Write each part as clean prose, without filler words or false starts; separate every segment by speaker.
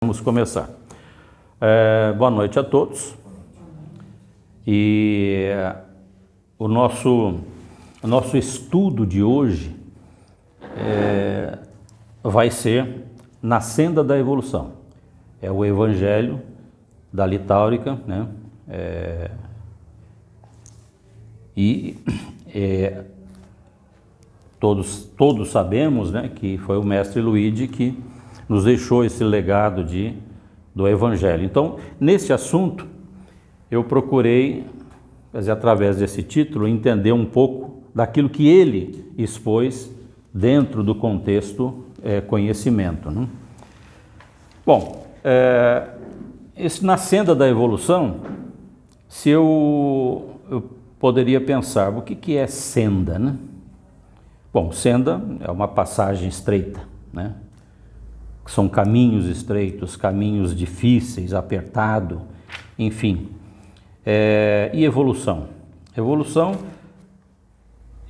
Speaker 1: Vamos começar. Boa noite a todos. E o nosso estudo de hoje vai ser na senda da evolução. É o Evangelho da Litáurica, né? Todos sabemos, né, que foi o mestre Luigi que nos deixou esse legado do Evangelho. Então, nesse assunto, eu procurei, através desse título, entender um pouco daquilo que ele expôs dentro do contexto conhecimento, né? Bom, na senda da evolução, se eu poderia pensar, o que é senda, né? Bom, senda é uma passagem estreita, né? São caminhos estreitos, caminhos difíceis, apertado, enfim. E evolução? Evolução,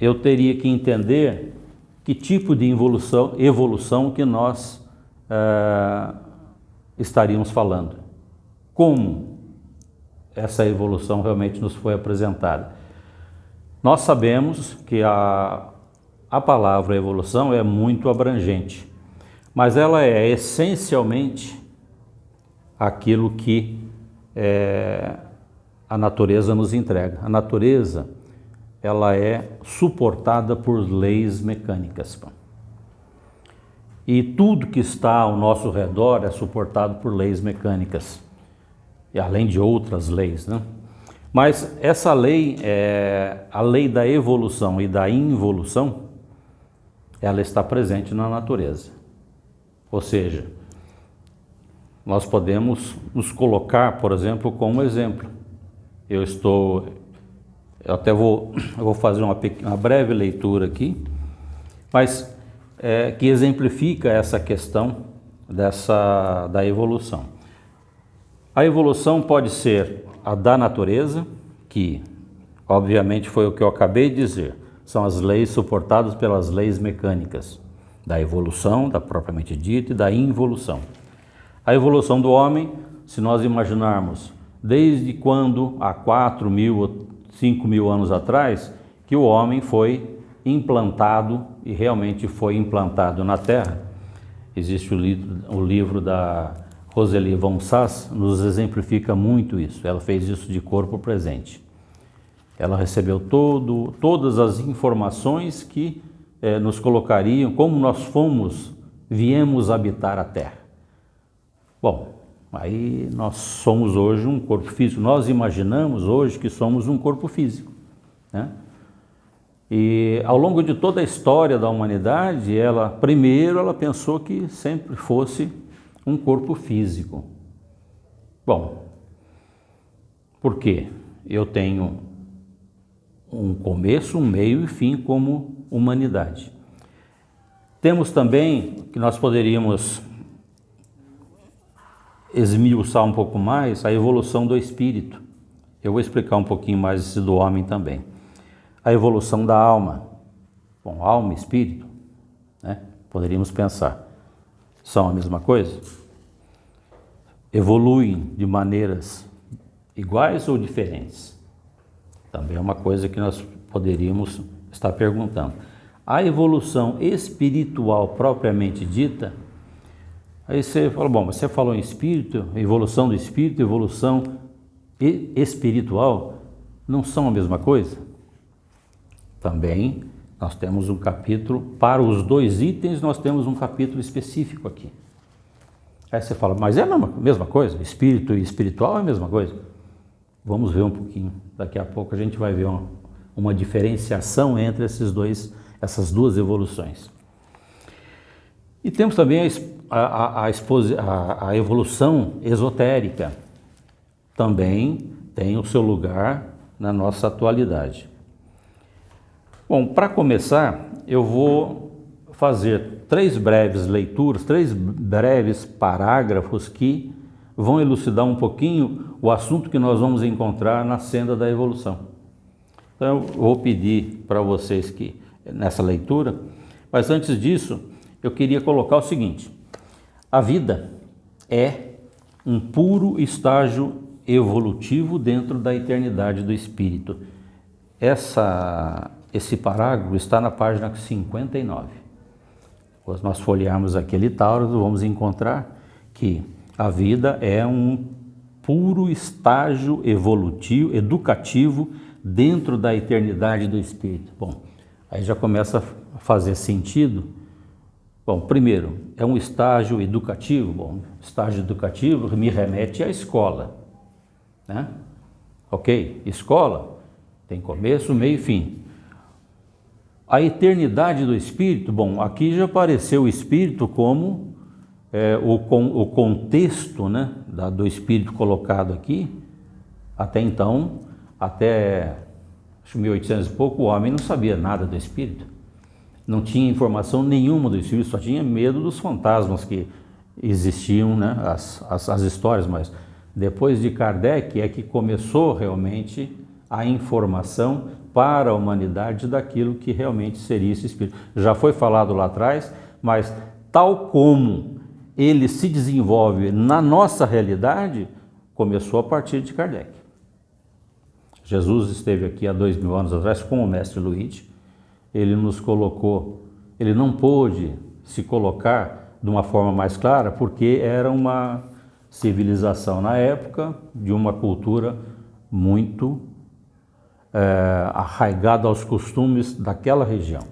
Speaker 1: eu teria que entender que tipo de evolução que nós estaríamos falando. Como essa evolução realmente nos foi apresentada. Nós sabemos que a palavra evolução é muito abrangente, mas ela é essencialmente aquilo que a natureza nos entrega. A natureza, ela é suportada por leis mecânicas. E tudo que está ao nosso redor é suportado por leis mecânicas, e além de outras leis, né? Mas essa lei, a lei da evolução e da involução, ela está presente na natureza. Ou seja, nós podemos nos colocar, por exemplo, como exemplo. Eu até vou fazer uma breve leitura aqui, mas que exemplifica essa questão da evolução. A evolução pode ser a da natureza, que obviamente foi o que eu acabei de dizer, são as leis suportadas pelas leis mecânicas, da evolução, da propriamente dita, e da involução. A evolução do homem, se nós imaginarmos, desde quando, há 4.000 ou 5.000 anos atrás, que o homem foi implantado, e realmente foi implantado na Terra. Existe o livro da Rosalie von Sass, nos exemplifica muito isso. Ela fez isso de corpo presente. Ela recebeu todas as informações que nos colocariam como nós viemos habitar a Terra. Bom, aí nós somos hoje um corpo físico. Nós imaginamos hoje que somos um corpo físico, né? E ao longo de toda a história da humanidade, primeiro ela pensou que sempre fosse um corpo físico. Bom, por quê? Eu tenho um começo, um meio e fim como humanidade. Temos também, que nós poderíamos esmiuçar um pouco mais, a evolução do espírito. Eu vou explicar um pouquinho mais isso do homem também. A evolução da alma. Bom, alma e espírito, né? Poderíamos pensar, são a mesma coisa? Evoluem de maneiras iguais ou diferentes? Também é uma coisa que nós poderíamos estar perguntando. A evolução espiritual propriamente dita, aí você fala, bom, você falou em espírito, evolução do espírito, evolução espiritual, não são a mesma coisa? Também nós temos um capítulo, para os dois itens nós temos um capítulo específico aqui. Aí você fala, mas é a mesma coisa? Espírito e espiritual é a mesma coisa? Vamos ver um pouquinho. Daqui a pouco a gente vai ver uma diferenciação entre essas duas evoluções. E temos também a evolução esotérica. Também tem o seu lugar na nossa atualidade. Bom, para começar, eu vou fazer 3 breves leituras, 3 breves parágrafos que vão elucidar um pouquinho o assunto que nós vamos encontrar na senda da evolução. Então, eu vou pedir para vocês que, nessa leitura, mas antes disso, eu queria colocar o seguinte: a vida é um puro estágio evolutivo dentro da eternidade do Espírito. Esse parágrafo está na página 59. Se nós folhearmos aquele Tauro, vamos encontrar que a vida é um puro estágio evolutivo, educativo dentro da eternidade do Espírito. Bom, aí já começa a fazer sentido. Bom, primeiro, é um estágio educativo. Bom, estágio educativo me remete à escola, né? Ok, escola tem começo, meio e fim. A eternidade do Espírito, bom, aqui já apareceu o Espírito como o contexto, né, do Espírito colocado aqui. Até então, até 1800 e pouco, o homem não sabia nada do Espírito. Não tinha informação nenhuma do Espírito, só tinha medo dos fantasmas que existiam, né, as histórias, mas depois de Kardec é que começou realmente a informação para a humanidade daquilo que realmente seria esse Espírito. Já foi falado lá atrás, mas tal como ele se desenvolve na nossa realidade, começou a partir de Kardec. Jesus esteve aqui há 2000 anos atrás com o mestre Luigi. Ele nos colocou, ele não pôde se colocar de uma forma mais clara porque era uma civilização na época de uma cultura muito arraigada aos costumes daquela região.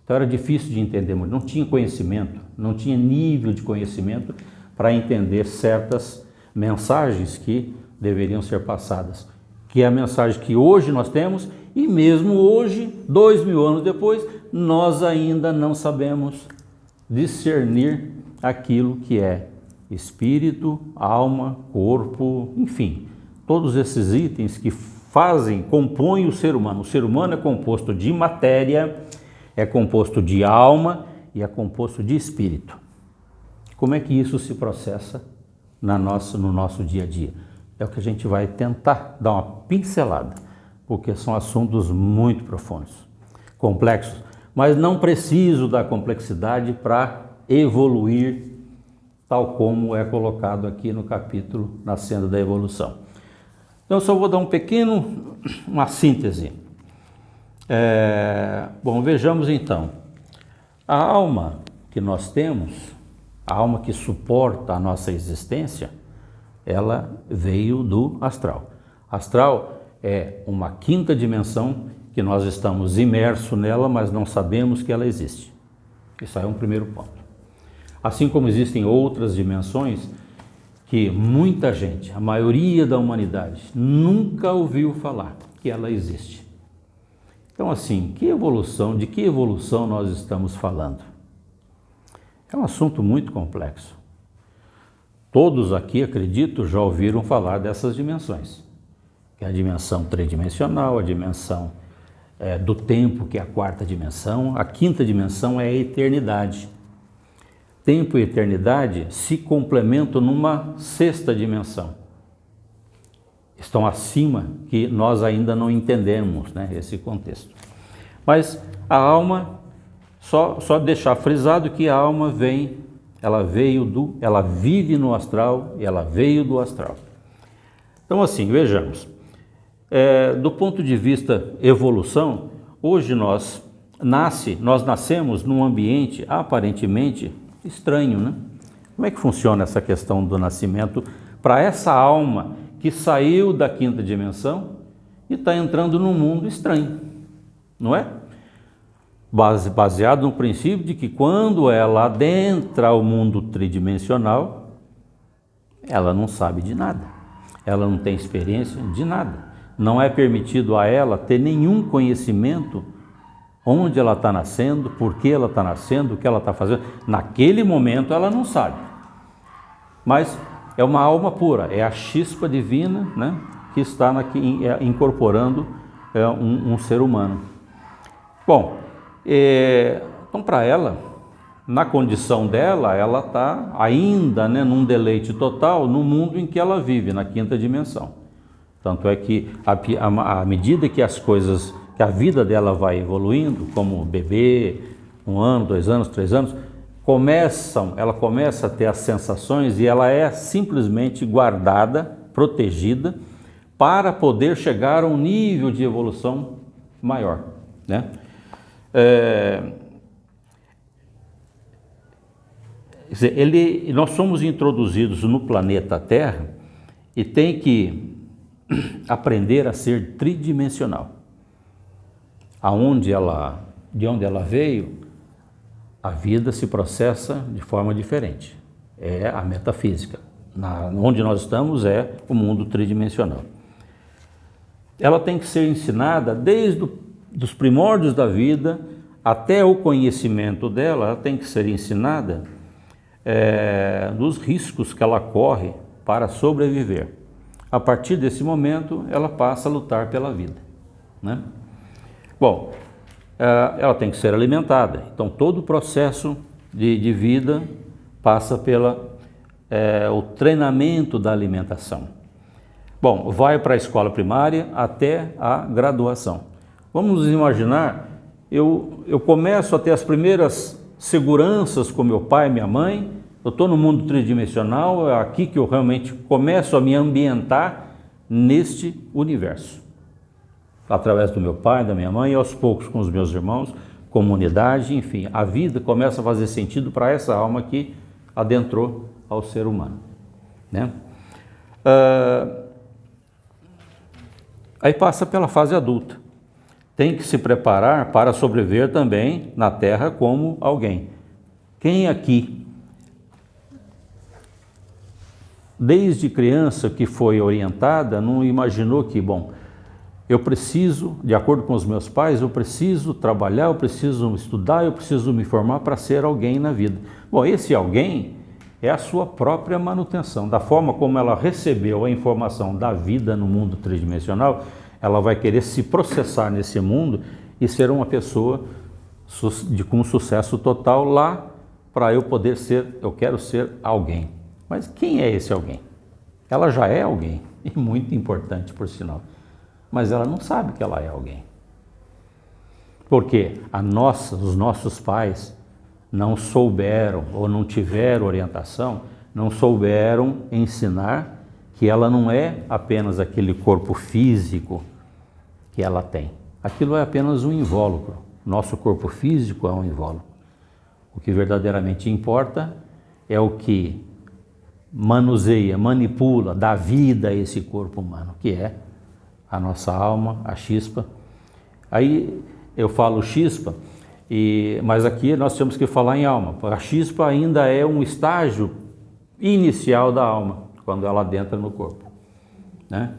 Speaker 1: Então era difícil de entender, não tinha conhecimento, não tinha nível de conhecimento para entender certas mensagens que deveriam ser passadas, que é a mensagem que hoje nós temos, e mesmo hoje, 2000 anos depois, nós ainda não sabemos discernir aquilo que é espírito, alma, corpo, enfim, todos esses itens que compõem o ser humano. O ser humano é composto de matéria, é composto de alma e é composto de espírito. Como é que isso se processa no nosso dia a dia? É o que a gente vai tentar dar uma pincelada, porque são assuntos muito profundos, complexos, mas não preciso da complexidade para evoluir, tal como é colocado aqui no capítulo Na Senda da Evolução. Então, eu só vou dar uma síntese. Bom, vejamos então. A alma que nós temos, a alma que suporta a nossa existência, ela veio do astral. Astral é uma quinta dimensão que nós estamos imersos nela, mas não sabemos que ela existe. Isso aí é um primeiro ponto. Assim como existem outras dimensões que muita gente, a maioria da humanidade, nunca ouviu falar que ela existe. Então, assim, de que evolução nós estamos falando? É um assunto muito complexo. Todos aqui, acredito, já ouviram falar dessas dimensões, que é a dimensão tridimensional, a dimensão do tempo, que é a quarta dimensão, a quinta dimensão é a eternidade. Tempo e eternidade se complementam numa sexta dimensão. Estão acima, que nós ainda não entendemos, né, esse contexto. Mas a alma, só deixar frisado que a alma ela vive no astral e ela veio do astral. Então, assim, vejamos. Do ponto de vista evolução, hoje nós nascemos num ambiente aparentemente estranho, né? Como é que funciona essa questão do nascimento para essa alma que saiu da quinta dimensão e está entrando num mundo estranho, não é? Baseado no princípio de que quando ela adentra o mundo tridimensional, ela não sabe de nada, ela não tem experiência de nada, não é permitido a ela ter nenhum conhecimento onde ela está nascendo, por que ela está nascendo, o que ela está fazendo. Naquele momento ela não sabe, mas é uma alma pura, é a chispa divina, né, que está incorporando um ser humano. Bom, então para ela, na condição dela, ela está ainda, né, num deleite total no mundo em que ela vive, na quinta dimensão. Tanto é que à medida que a vida dela vai evoluindo, como bebê, 1 ano, 2 anos, 3 anos, ela começa a ter as sensações e ela é simplesmente guardada, protegida, para poder chegar a um nível de evolução maior, né? Nós somos introduzidos no planeta Terra e tem que aprender a ser tridimensional. De onde ela veio, a vida se processa de forma diferente. É a metafísica. Onde nós estamos é o mundo tridimensional. Ela tem que ser ensinada desde os primórdios da vida até o conhecimento dela, ela tem que ser ensinada dos riscos que ela corre para sobreviver. A partir desse momento, ela passa a lutar pela vida, né? Bom, ela tem que ser alimentada. Então, todo o processo de vida passa o treinamento da alimentação. Bom, vai para a escola primária até a graduação. Vamos imaginar, eu começo a ter as primeiras seguranças com meu pai e minha mãe, eu estou no mundo tridimensional, é aqui que eu realmente começo a me ambientar neste universo. Através do meu pai, da minha mãe, e aos poucos com os meus irmãos, comunidade, enfim, a vida começa a fazer sentido para essa alma que adentrou ao ser humano, né? Aí passa pela fase adulta. Tem que se preparar para sobreviver também na Terra como alguém. Quem aqui, desde criança que foi orientada, não imaginou que, bom, eu preciso, de acordo com os meus pais, eu preciso trabalhar, eu preciso estudar, eu preciso me formar para ser alguém na vida. Bom, esse alguém é a sua própria manutenção. Da forma como ela recebeu a informação da vida no mundo tridimensional, ela vai querer se processar nesse mundo e ser uma pessoa com sucesso total lá para eu poder ser, eu quero ser alguém. Mas quem é esse alguém? Ela já é alguém, e muito importante por sinal. Mas ela não sabe que ela é alguém. Porque os nossos pais não souberam ou não tiveram orientação, não souberam ensinar que ela não é apenas aquele corpo físico que ela tem. Aquilo é apenas um invólucro. Nosso corpo físico é um invólucro. O que verdadeiramente importa é o que manuseia, manipula, dá vida a esse corpo humano, que é a nossa alma, a chispa. Aí eu falo chispa, mas aqui nós temos que falar em alma. A chispa ainda é um estágio inicial da alma, quando ela adentra no corpo, né?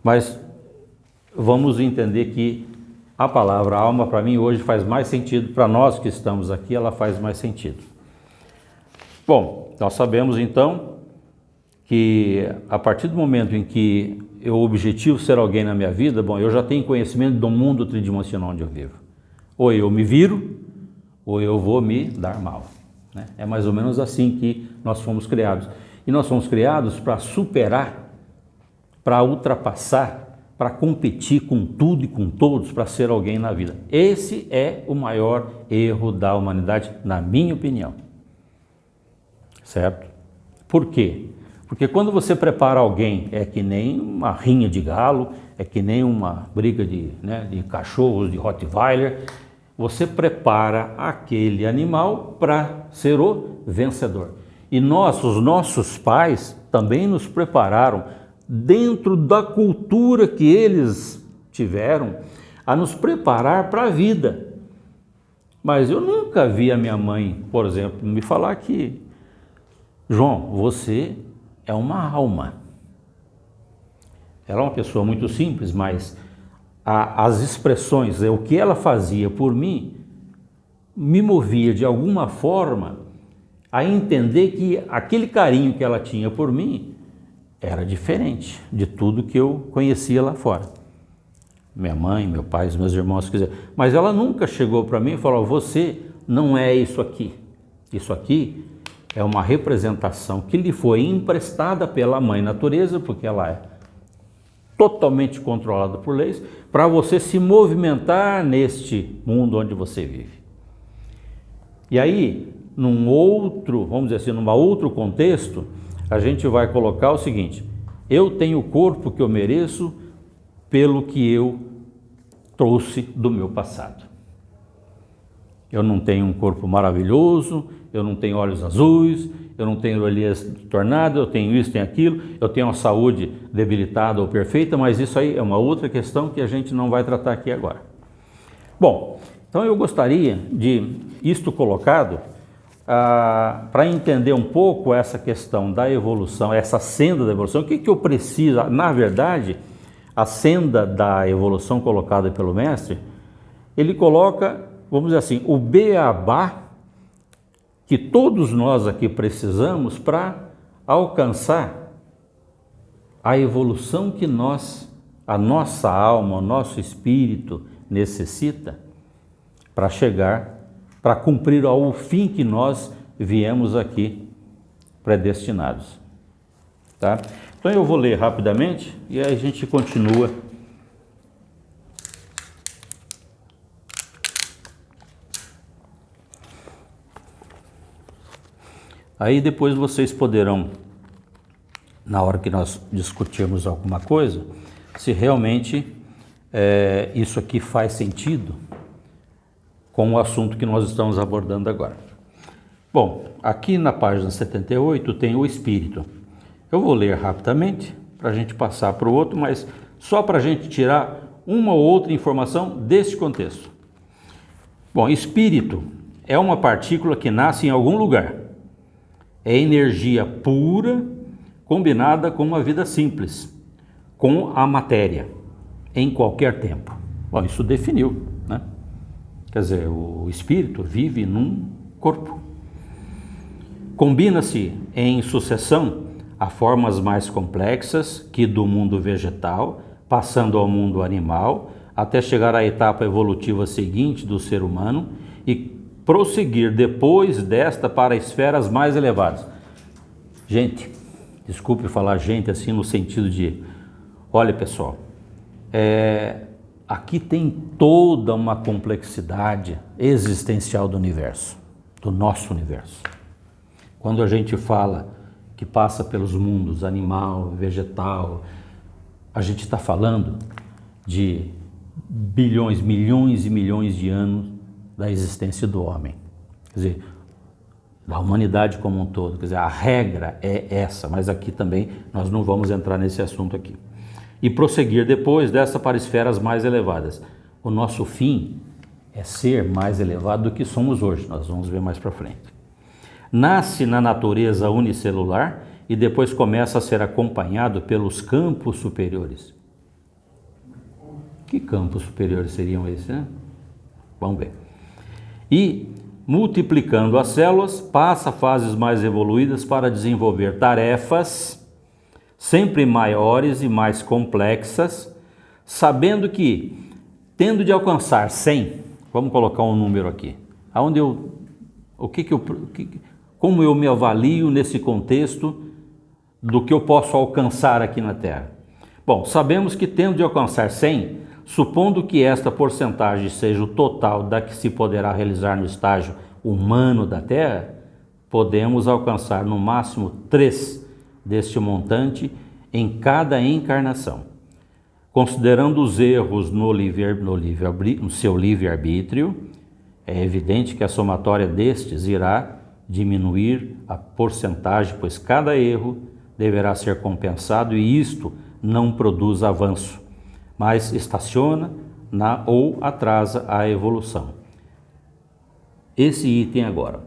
Speaker 1: Mas vamos entender que a palavra alma, para mim, hoje faz mais sentido, para nós que estamos aqui, ela faz mais sentido. Bom, nós sabemos então que a partir do momento em que eu objetivo ser alguém na minha vida, bom, eu já tenho conhecimento do mundo tridimensional onde eu vivo. Ou eu me viro, ou eu vou me dar mal, né? É mais ou menos assim que nós fomos criados. E nós fomos criados para superar, para ultrapassar, para competir com tudo e com todos, para ser alguém na vida. Esse é o maior erro da humanidade, na minha opinião. Certo? Por quê? Porque quando você prepara alguém, é que nem uma rinha de galo, é que nem uma briga de cachorros, de Rottweiler. Você prepara aquele animal para ser o vencedor. E os nossos pais também nos prepararam, dentro da cultura que eles tiveram, a nos preparar para a vida. Mas eu nunca vi a minha mãe, por exemplo, me falar que, João, você é uma alma. Ela é uma pessoa muito simples, mas as expressões, o que ela fazia por mim, me movia de alguma forma a entender que aquele carinho que ela tinha por mim era diferente de tudo que eu conhecia lá fora. Minha mãe, meu pai, os meus irmãos, mas ela nunca chegou para mim e falou: você não é isso aqui. Isso aqui é uma representação que lhe foi emprestada pela mãe natureza, porque ela é totalmente controlada por leis, para você se movimentar neste mundo onde você vive. E aí, num outro, vamos dizer assim, num outro contexto, a gente vai colocar o seguinte: eu tenho o corpo que eu mereço pelo que eu trouxe do meu passado. Eu não tenho um corpo maravilhoso, eu não tenho olhos azuis, eu não tenho orelhas tornadas, eu tenho isso, tenho aquilo, eu tenho uma saúde debilitada ou perfeita, mas isso aí é uma outra questão que a gente não vai tratar aqui agora. Bom, então eu gostaria de isto colocado para entender um pouco essa questão da evolução, essa senda da evolução. O que eu preciso? Na verdade, a senda da evolução colocada pelo mestre, ele coloca, vamos dizer assim, o beabá que todos nós aqui precisamos para alcançar a evolução que a nossa alma, o nosso espírito necessita para chegar, para cumprir ao fim que nós viemos aqui predestinados. Tá? Então eu vou ler rapidamente e aí a gente continua. Aí depois vocês poderão, na hora que nós discutirmos alguma coisa, se realmente isso aqui faz sentido com o assunto que nós estamos abordando agora. Bom, aqui na página 78 tem o espírito. Eu vou ler rapidamente para a gente passar para o outro, mas só para a gente tirar uma ou outra informação desse contexto. Bom, espírito é uma partícula que nasce em algum lugar. É energia pura combinada com uma vida simples, com a matéria, em qualquer tempo. Bom, isso definiu, né? Quer dizer, o espírito vive num corpo. Combina-se em sucessão a formas mais complexas que do mundo vegetal, passando ao mundo animal, até chegar à etapa evolutiva seguinte do ser humano e prosseguir depois desta para esferas mais elevadas. Gente, desculpe falar gente assim no sentido de, olha pessoal, aqui tem toda uma complexidade existencial do universo, do nosso universo. Quando a gente fala que passa pelos mundos animal, vegetal, a gente está falando de bilhões, milhões e milhões de anos da existência do homem, quer dizer, da humanidade como um todo. Quer dizer, a regra é essa, mas aqui também nós não vamos entrar nesse assunto aqui. E prosseguir depois dessa para esferas mais elevadas. O nosso fim é ser mais elevado do que somos hoje, nós vamos ver mais para frente. Nasce na natureza unicelular e depois começa a ser acompanhado pelos campos superiores. Que campos superiores seriam esses, né? Vamos ver. E, multiplicando as células, passa a fases mais evoluídas para desenvolver tarefas sempre maiores e mais complexas, sabendo que, tendo de alcançar 100, vamos colocar um número aqui, como eu me avalio nesse contexto do que eu posso alcançar aqui na Terra? Bom, sabemos que tendo de alcançar 100, supondo que esta porcentagem seja o total da que se poderá realizar no estágio humano da Terra, podemos alcançar no máximo 3 deste montante em cada encarnação. Considerando os erros no seu livre-arbítrio, é evidente que a somatória destes irá diminuir a porcentagem, pois cada erro deverá ser compensado e isto não produz avanço, mas estaciona ou atrasa a evolução. Esse item agora,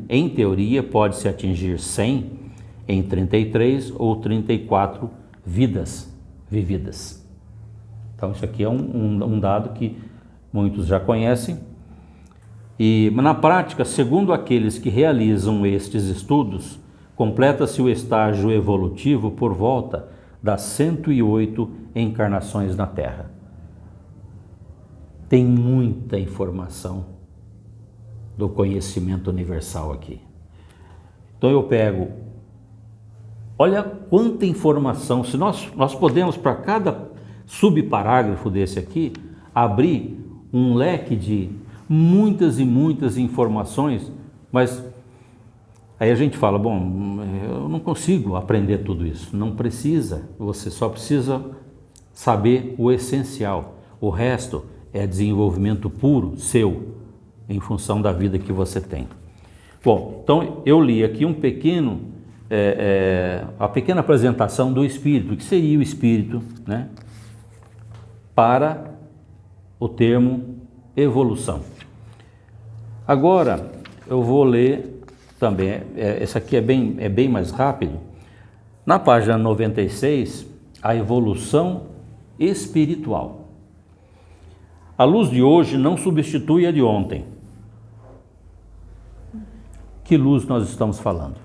Speaker 1: em teoria pode-se atingir 100 em 33 ou 34 vidas vividas. Então isso aqui é um dado que muitos já conhecem. E na prática, segundo aqueles que realizam estes estudos, completa-se o estágio evolutivo por volta das 108 encarnações na Terra. Tem muita informação do conhecimento universal aqui. Então eu pego, olha quanta informação, se nós podemos para cada subparágrafo desse aqui, abrir um leque de muitas e muitas informações Mas aí a gente fala, bom, eu não consigo aprender tudo isso. Não precisa, você só precisa saber o essencial. O resto é desenvolvimento puro seu, em função da vida que você tem. Bom, então eu li aqui a pequena apresentação do Espírito, que seria o Espírito, né, para o termo evolução. Agora eu vou ler também, esse aqui é bem mais rápido, na página 96, a evolução espiritual. A luz de hoje não substitui a de ontem. Que luz nós estamos falando?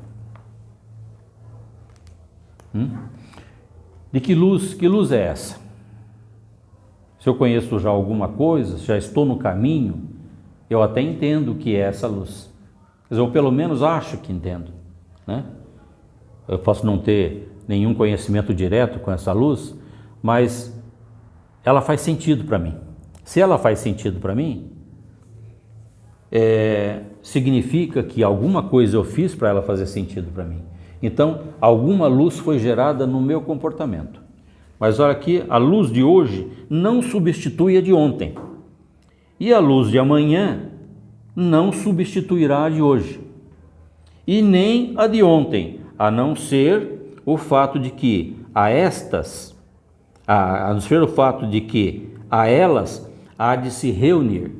Speaker 1: De que luz é essa? Se eu conheço já alguma coisa, já estou no caminho, eu até entendo o que é essa luz. Mas eu pelo menos acho que entendo, né? Eu posso não ter nenhum conhecimento direto com essa luz, mas ela faz sentido para mim. Se ela faz sentido para mim, significa que alguma coisa eu fiz para ela fazer sentido para mim. Então, alguma luz foi gerada no meu comportamento. Mas olha aqui, a luz de hoje não substitui a de ontem. E a luz de amanhã não substituirá a de hoje. E nem a de ontem, a não ser o fato de que a elas há de se reunir,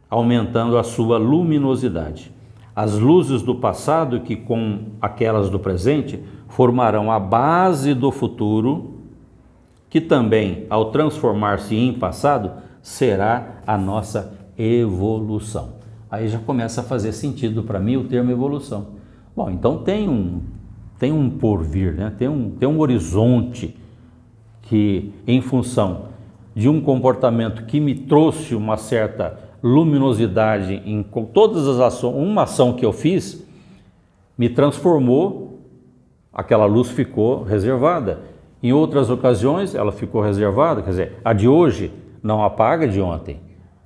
Speaker 1: aumentando a sua luminosidade. As luzes do passado, que com aquelas do presente, formarão a base do futuro, que também, ao transformar-se em passado, será a nossa evolução. Aí já começa a fazer sentido para mim o termo evolução. Bom, então tem um porvir, né? Tem um horizonte que, em função de um comportamento que me trouxe uma certa luminosidade em todas as ações, uma ação que eu fiz, me transformou, aquela luz ficou reservada. Em outras ocasiões ela ficou reservada, quer dizer, a de hoje não apaga de ontem,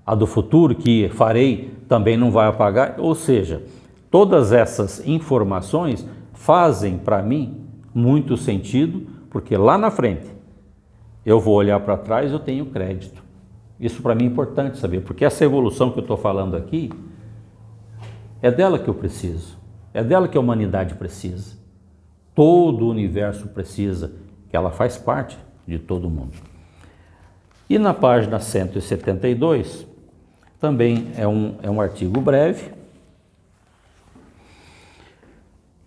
Speaker 1: a do futuro que farei também não vai apagar, ou seja, todas essas informações fazem para mim muito sentido, porque lá na frente eu vou olhar para trás e eu tenho crédito. Isso para mim é importante saber, porque essa evolução que eu estou falando aqui, é dela que eu preciso, é dela que a humanidade precisa, todo o universo precisa, que ela faz parte de todo mundo. E na página 172, também é um artigo breve,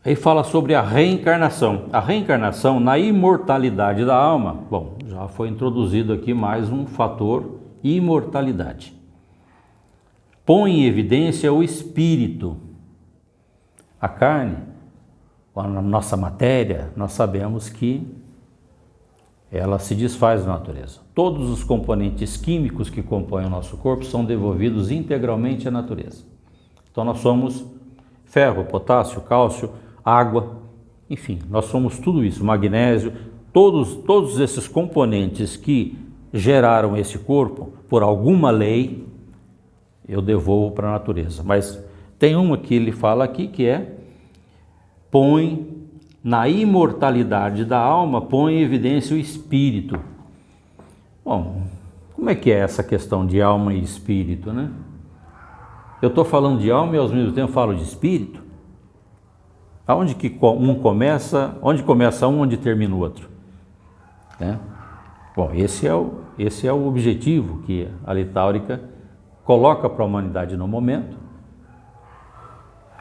Speaker 1: aí fala sobre a reencarnação. A reencarnação na imortalidade da alma. Bom, já foi introduzido aqui mais um fator, imortalidade. Põe em evidência o espírito. A carne, a nossa matéria, nós sabemos que ela se desfaz da natureza. Todos os componentes químicos que compõem o nosso corpo são devolvidos integralmente à natureza. Então nós somos ferro, potássio, cálcio, água, enfim, nós somos tudo isso, magnésio, todos esses componentes que geraram esse corpo, por alguma lei, eu devolvo para a natureza. Mas tem uma que ele fala aqui que põe na imortalidade da alma, põe em evidência o espírito. Bom, como é que é essa questão de alma e espírito, né? Eu estou falando de alma e ao mesmo tempo falo de espírito? Aonde que um começa, onde começa um, onde termina o outro? Né? Bom, esse é o objetivo que a Litáurica coloca para a humanidade no momento,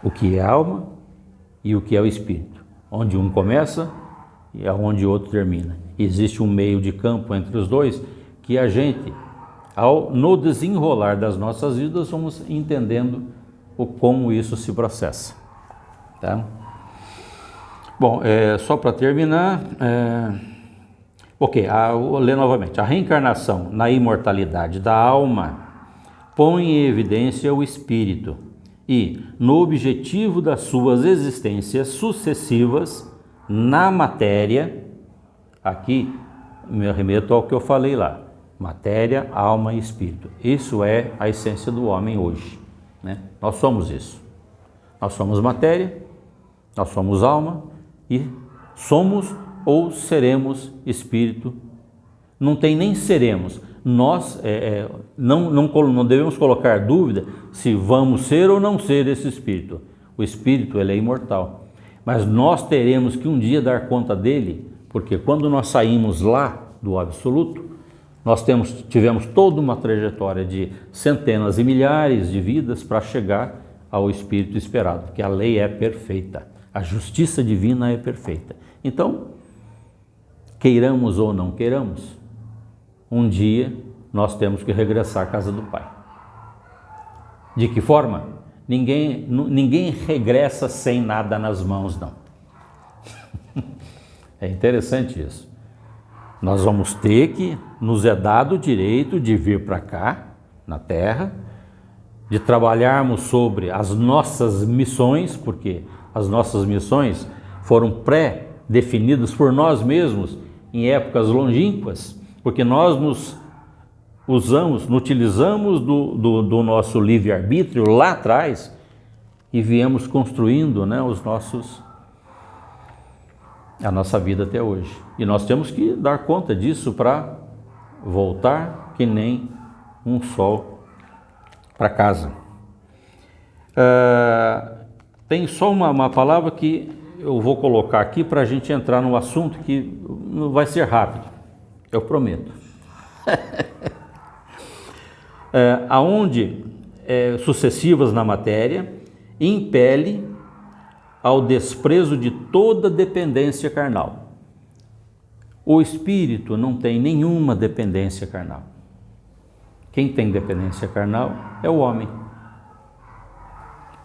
Speaker 1: o que é alma e o que é o espírito. Onde um começa e aonde o outro termina. Existe um meio de campo entre os dois que a gente, no desenrolar das nossas vidas, vamos entendendo como isso se processa. Tá? Bom, só para terminar, vou ler novamente. A reencarnação na imortalidade da alma põe em evidência o espírito e, no objetivo das suas existências sucessivas na matéria, aqui me remeto ao que eu falei lá, matéria, alma e espírito. Isso é a essência do homem hoje, né? Nós somos isso. Nós somos matéria, nós somos alma e somos ou seremos espírito. Não tem nem seremos. Nós não devemos colocar dúvida se vamos ser ou não ser esse espírito. O espírito ele é imortal. Mas nós teremos que um dia dar conta dele, porque quando nós saímos lá do absoluto, nós tivemos toda uma trajetória de centenas e milhares de vidas para chegar ao espírito esperado, porque a lei é perfeita, a justiça divina é perfeita. Então, queiramos ou não queiramos, um dia nós temos que regressar à casa do Pai. De que forma? Ninguém regressa sem nada nas mãos, não. É interessante isso. Nós vamos ter que, nos é dado o direito de vir para cá, na Terra, de trabalharmos sobre as nossas missões, porque as nossas missões foram pré-definidas por nós mesmos em épocas longínquas, porque nós nos utilizamos do nosso livre-arbítrio lá atrás e viemos construindo, né, a nossa vida até hoje. E nós temos que dar conta disso para voltar que nem um sol para casa. Tem só uma palavra que eu vou colocar aqui para a gente entrar no assunto que vai ser rápido, eu prometo. Aonde sucessivas na matéria impele ao desprezo de toda dependência carnal. O espírito não tem nenhuma dependência carnal. Quem tem dependência carnal é o homem.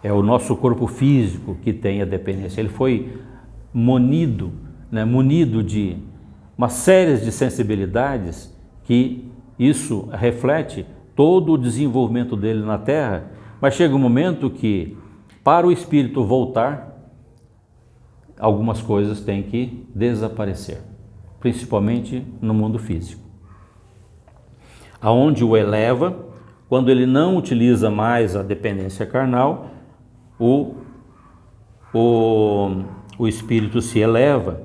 Speaker 1: É o nosso corpo físico que tem a dependência. Ele foi munido de uma série de sensibilidades que isso reflete todo o desenvolvimento dele na Terra, mas chega um momento que, para o espírito voltar, algumas coisas têm que desaparecer, principalmente no mundo físico. Aonde o eleva, quando ele não utiliza mais a dependência carnal, o espírito se eleva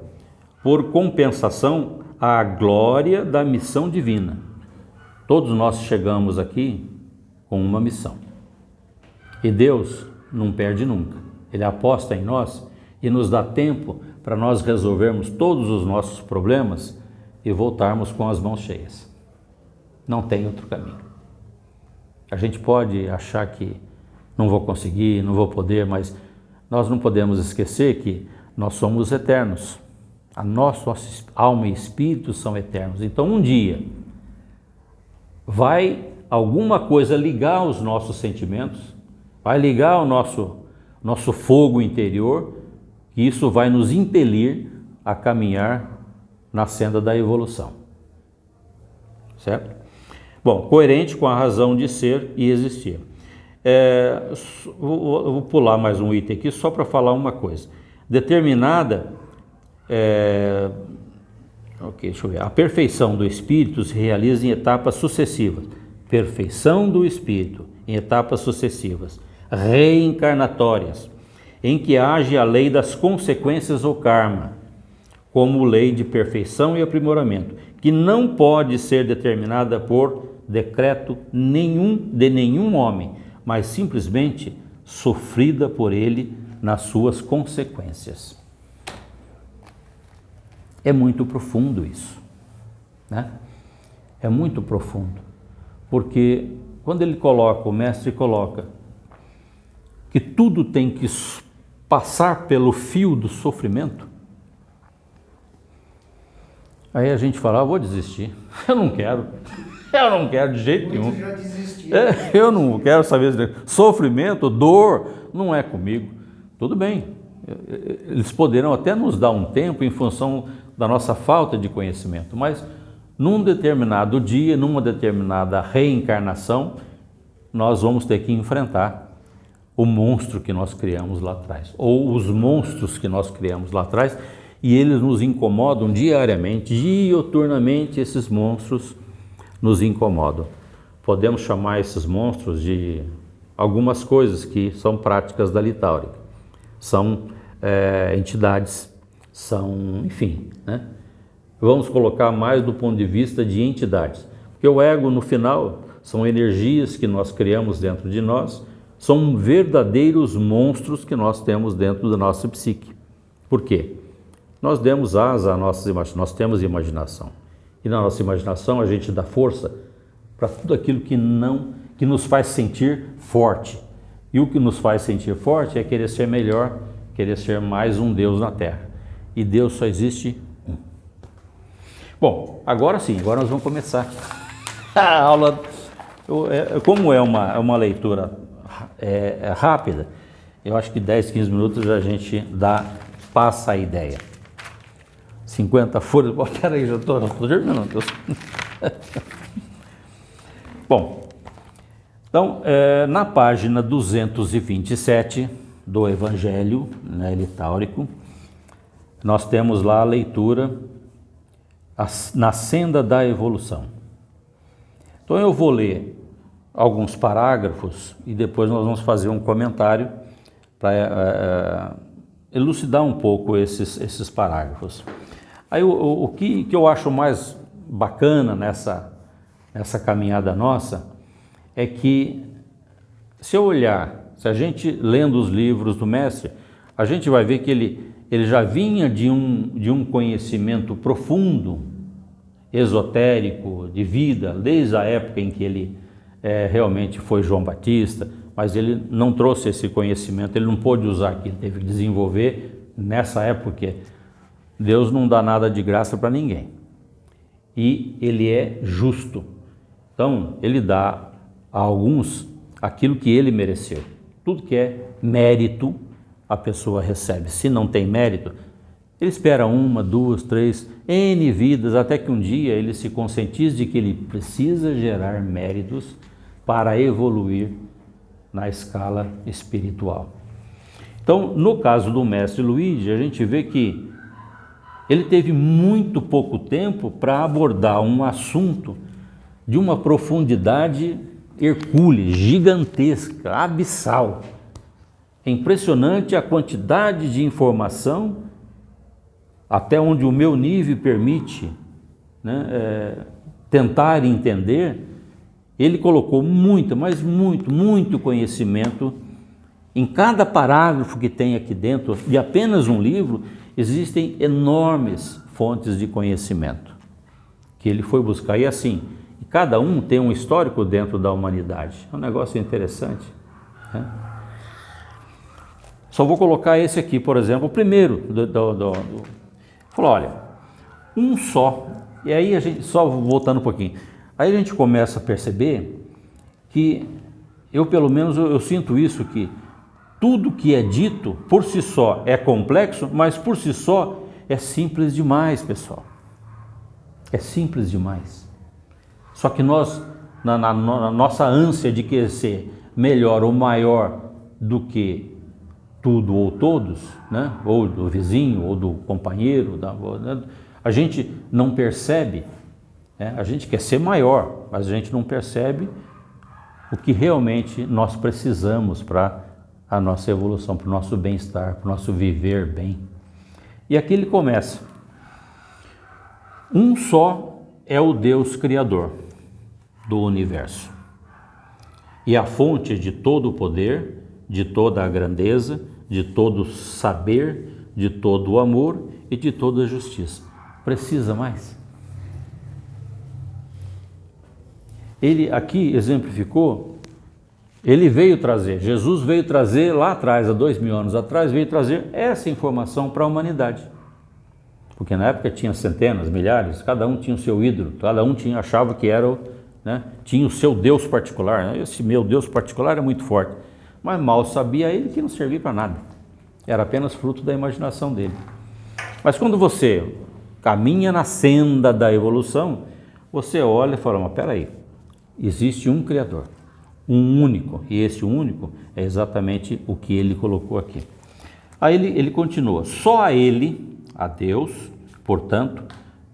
Speaker 1: por compensação à glória da missão divina. Todos nós chegamos aqui com uma missão. E Deus não perde nunca. Ele aposta em nós e nos dá tempo para nós resolvermos todos os nossos problemas e voltarmos com as mãos cheias. Não tem outro caminho. A gente pode achar que não vou conseguir, não vou poder, mas nós não podemos esquecer que nós somos eternos. A nossa alma e espírito são eternos. Então um dia vai alguma coisa ligar os nossos sentimentos, vai ligar o nosso fogo interior, e isso vai nos impelir a caminhar na senda da evolução. Certo? Bom, coerente com a razão de ser e existir. Vou pular mais um item aqui só para falar uma coisa. Determinada, deixa eu ver. A perfeição do espírito se realiza em etapas sucessivas. Perfeição do espírito em etapas sucessivas, reencarnatórias, em que age a lei das consequências ou karma, como lei de perfeição e aprimoramento, que não pode ser determinada por decreto de nenhum homem, mas simplesmente sofrida por ele nas suas consequências. É muito profundo isso, né? É muito profundo, porque quando o mestre coloca que tudo tem que passar pelo fio do sofrimento, aí a gente fala, vou desistir, eu não quero de jeito nenhum. Já desistiu. Eu não quero saber de sofrimento, dor, não é comigo. Tudo bem, eles poderão até nos dar um tempo em função da nossa falta de conhecimento, mas num determinado dia, numa determinada reencarnação, nós vamos ter que enfrentar o monstro que nós criamos lá atrás, ou os monstros que nós criamos lá atrás, e eles nos incomodam diariamente, dioturnamente. Esses monstros nos incomodam. Podemos chamar esses monstros de algumas coisas que são práticas da Litáurica. são entidades, são, enfim, né? Vamos colocar mais do ponto de vista de entidades, porque o ego, no final, são energias que nós criamos dentro de nós, são verdadeiros monstros que nós temos dentro da nossa psique. Por quê? Nós demos asa à nossa imaginação, nós temos imaginação. E na nossa imaginação a gente dá força para tudo aquilo que nos faz sentir forte. E o que nos faz sentir forte é querer ser melhor, querer ser mais um Deus na Terra. E Deus só existe um. Bom, agora sim, agora nós vamos começar a aula. Como é uma leitura rápida, eu acho que 10, 15 minutos a gente passa a ideia. 50 folhas, peraí, já estou terminando. Bom, então, na página 227 do Evangelho, né, litáurico, nós temos lá a leitura na senda da evolução. Então eu vou ler alguns parágrafos e depois nós vamos fazer um comentário para elucidar um pouco esses parágrafos. Aí o que eu acho mais bacana nessa caminhada nossa é que, se a gente lendo os livros do mestre, a gente vai ver que ele já vinha de um conhecimento profundo, esotérico, de vida, desde a época em que ele realmente foi João Batista, mas ele não trouxe esse conhecimento, ele não pôde usar aqui, ele teve que desenvolver nessa época, porque Deus não dá nada de graça para ninguém. E ele é justo. Então, ele dá a alguns aquilo que ele mereceu. Tudo que é mérito, a pessoa recebe. Se não tem mérito, ele espera 1, 2, 3, N vidas, até que um dia ele se conscientize de que ele precisa gerar méritos para evoluir na escala espiritual. Então, no caso do mestre Luigi, a gente vê que ele teve muito pouco tempo para abordar um assunto de uma profundidade hercúlea, gigantesca, abissal. É impressionante a quantidade de informação, até onde o meu nível permite, né, tentar entender. Ele colocou muito conhecimento. Em cada parágrafo que tem aqui dentro de apenas um livro, existem enormes fontes de conhecimento que ele foi buscar. E assim, cada um tem um histórico dentro da humanidade. É um negócio interessante, né? Só vou colocar esse aqui, por exemplo, o primeiro. Falou, olha, um só. E aí a gente, só voltando um pouquinho, aí a gente começa a perceber que, pelo menos eu sinto isso, que tudo que é dito por si só é complexo, mas por si só é simples demais, pessoal. É simples demais. Só que nós, na nossa ânsia de querer ser melhor ou maior do que tudo ou todos, né? Ou do vizinho, ou do companheiro, a gente não percebe, né? A gente quer ser maior, mas a gente não percebe o que realmente nós precisamos para a nossa evolução, para o nosso bem-estar, para o nosso viver bem. E aqui ele começa. Um só é o Deus Criador do universo e a fonte de todo o poder, de toda a grandeza, de todo o saber, de todo o amor e de toda a justiça. Precisa mais? Ele aqui exemplificou, Jesus veio trazer lá atrás, há 2000 anos atrás, veio trazer essa informação para a humanidade. Porque na época tinha centenas, milhares, cada um tinha o seu ídolo, cada um achava que era, né, tinha o seu Deus particular, né? Esse meu Deus particular é muito forte, mas mal sabia ele que não servia para nada, era apenas fruto da imaginação dele. Mas quando você caminha na senda da evolução, você olha e fala, mas peraí, existe um Criador, um único, e esse único é exatamente o que ele colocou aqui. Aí ele continua, só a ele, a Deus, portanto,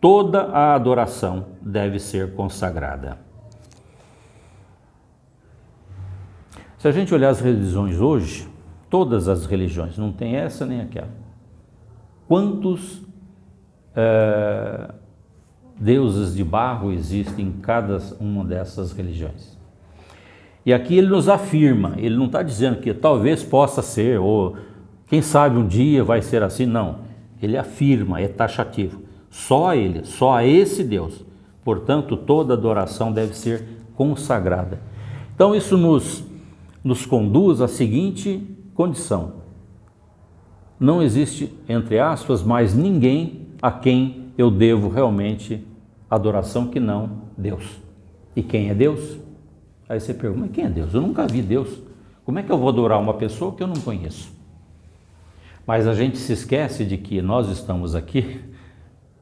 Speaker 1: toda a adoração deve ser consagrada. Se a gente olhar as religiões hoje, Todas as religiões, não tem essa nem aquela. Quantos deuses de barro existem em cada uma dessas religiões? E aqui ele nos afirma, ele não está dizendo que talvez possa ser, ou quem sabe um dia vai ser assim, não. Ele afirma, é taxativo, só a ele, só a esse Deus. Portanto, toda adoração deve ser consagrada. Então isso nos conduz à seguinte condição: não existe, entre aspas, mais ninguém a quem eu devo realmente adoração que não Deus. E quem é Deus? Aí você pergunta, mas quem é Deus? Eu nunca vi Deus. Como é que eu vou adorar uma pessoa que eu não conheço? Mas a gente se esquece de que nós estamos aqui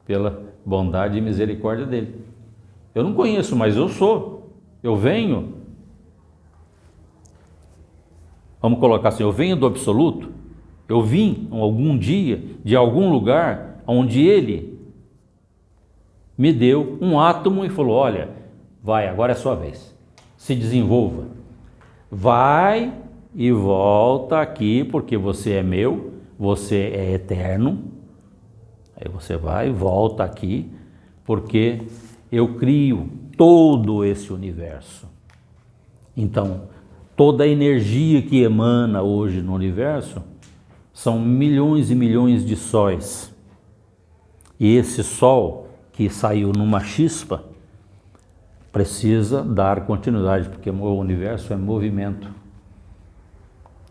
Speaker 1: pela bondade e misericórdia dele. Eu não conheço, mas eu sou. Eu venho. Vamos colocar assim, eu venho do absoluto. Eu vim algum dia de algum lugar onde ele me deu um átomo e falou, olha, vai, agora é a sua vez. Se desenvolva. Vai e volta aqui porque você é meu, você é eterno. Aí você vai e volta aqui porque eu crio todo esse universo. Então, toda a energia que emana hoje no universo são milhões e milhões de sóis. E esse sol que saiu numa chispa precisa dar continuidade, porque o universo é movimento.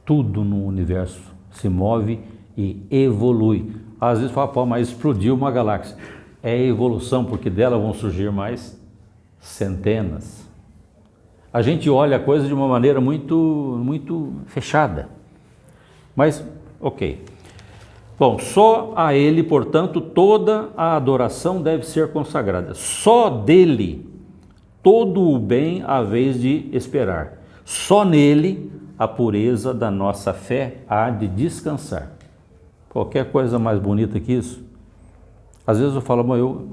Speaker 1: Tudo no universo se move e evolui. Às vezes fala, pô, mas explodiu uma galáxia. É evolução, porque dela vão surgir mais centenas. A gente olha a coisa de uma maneira muito fechada. Mas, ok. Bom, só a ele, portanto, toda a adoração deve ser consagrada. Só dele todo o bem há vez de esperar. Só nele a pureza da nossa fé há de descansar. Qualquer coisa mais bonita que isso. Às vezes eu falo, bom,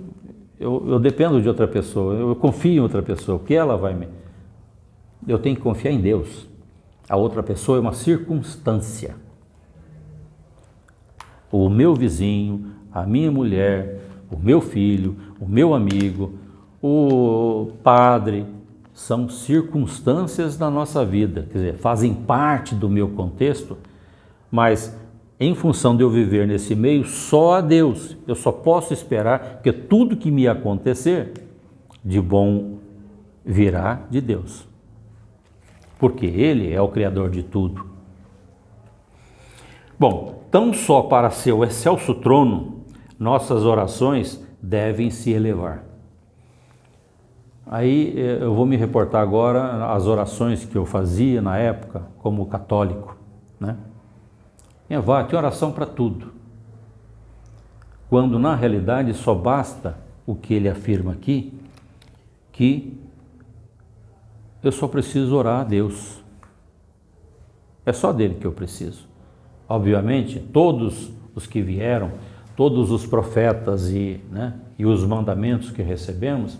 Speaker 1: eu dependo de outra pessoa, eu confio em outra pessoa, que ela vai me... Eu tenho que confiar em Deus. A outra pessoa é uma circunstância. O meu vizinho, a minha mulher, o meu filho, o meu amigo, o padre, são circunstâncias da nossa vida, quer dizer, fazem parte do meu contexto, mas em função de eu viver nesse meio, só a Deus, eu só posso esperar que tudo que me acontecer de bom virá de Deus, porque Ele é o Criador de tudo. Bom, tão só para seu excelso trono, nossas orações devem se elevar. Aí eu vou me reportar agora às orações que eu fazia na época como católico, né? Tem oração para tudo. Quando na realidade só basta o que ele afirma aqui, que eu só preciso orar a Deus. É só dele que eu preciso. Obviamente, todos os que vieram, todos os profetas e os mandamentos que recebemos,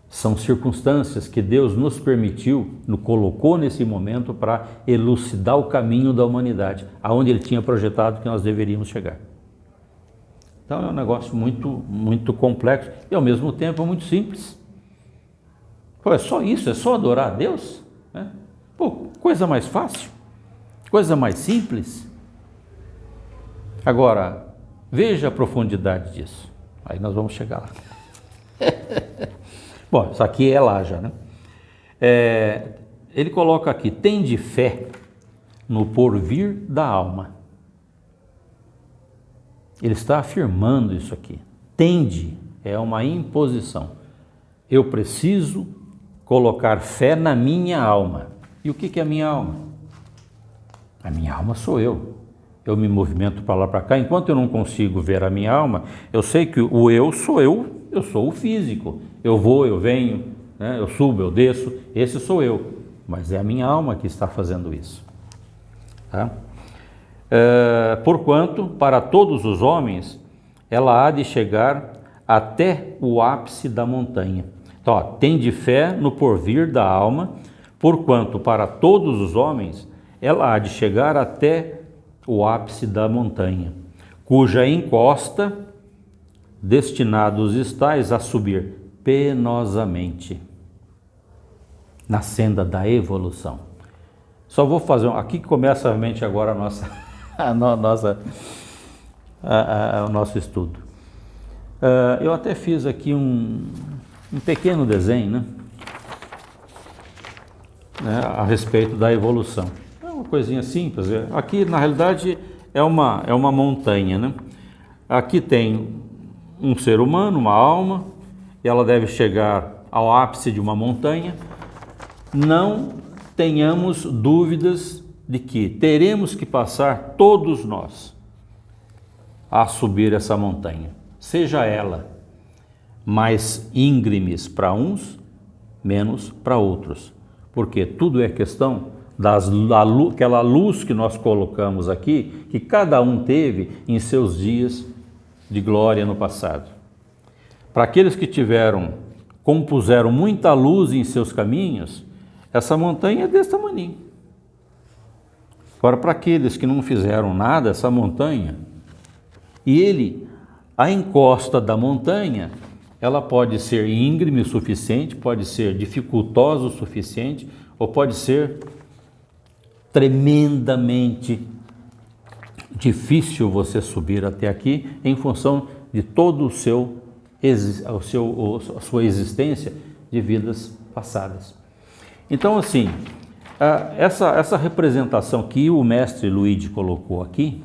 Speaker 1: são circunstâncias que Deus nos permitiu, nos colocou nesse momento para elucidar o caminho da humanidade, aonde Ele tinha projetado que nós deveríamos chegar. Então é um negócio muito complexo e ao mesmo tempo muito simples. Pô, é só isso, é só adorar a Deus? Né? Pô, coisa mais fácil, coisa mais simples. Agora, veja a profundidade disso. Aí nós vamos chegar lá. Bom, isso aqui é lá já, né? Ele coloca aqui, tende fé no porvir da alma. Ele está afirmando isso aqui. Tende é uma imposição. Eu preciso colocar fé na minha alma. E o que é a minha alma? A minha alma sou eu. Eu me movimento para lá para cá. Enquanto eu não consigo ver a minha alma, eu sei que o eu sou o físico. Eu vou, eu venho, né? Eu subo, eu desço, esse sou eu. Mas é a minha alma que está fazendo isso. Tá? Porquanto, para todos os homens, ela há de chegar até o ápice da montanha. Então, tende fé no porvir da alma, porquanto para todos os homens ela há de chegar até o ápice da montanha, cuja encosta destinados estáis a subir penosamente na senda da evolução. Só vou fazer aqui que começa realmente agora o nosso estudo. Eu até fiz aqui um pequeno desenho, né, a respeito da evolução. É uma coisinha simples. Aqui na realidade é uma montanha, né? Aqui tem um ser humano, uma alma, e ela deve chegar ao ápice de uma montanha. Não tenhamos dúvidas de que teremos que passar todos nós a subir essa montanha, seja ela mais íngremes para uns, menos para outros, porque tudo é questão daquela luz que nós colocamos aqui, que cada um teve em seus dias de glória no passado. Para aqueles que compuseram muita luz em seus caminhos, essa montanha é desse tamanho. Agora, para aqueles que não fizeram nada, essa montanha, a encosta da montanha, ela pode ser íngreme o suficiente, pode ser dificultosa o suficiente, ou pode ser tremendamente difícil você subir até aqui, em função de todo a sua existência de vidas passadas. Então, assim, essa representação que o mestre Luigi colocou aqui,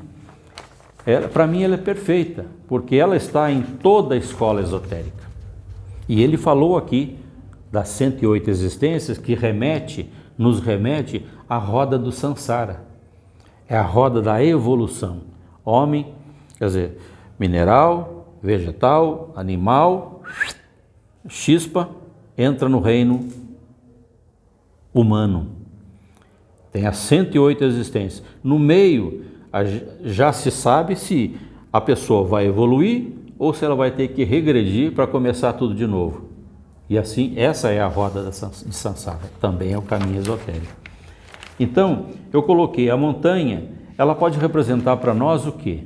Speaker 1: para mim ela é perfeita, porque ela está em toda a escola esotérica. E ele falou aqui das 108 existências que nos remete à roda do Sansara. É a roda da evolução. Homem, quer dizer, mineral, vegetal, animal, chispa, entra no reino humano. Tem as 108 existências. No meio, já se sabe se a pessoa vai evoluir ou se ela vai ter que regredir para começar tudo de novo. E assim, essa é a roda de Sansara, também é o caminho esotérico. Então, eu coloquei a montanha, ela pode representar para nós o quê?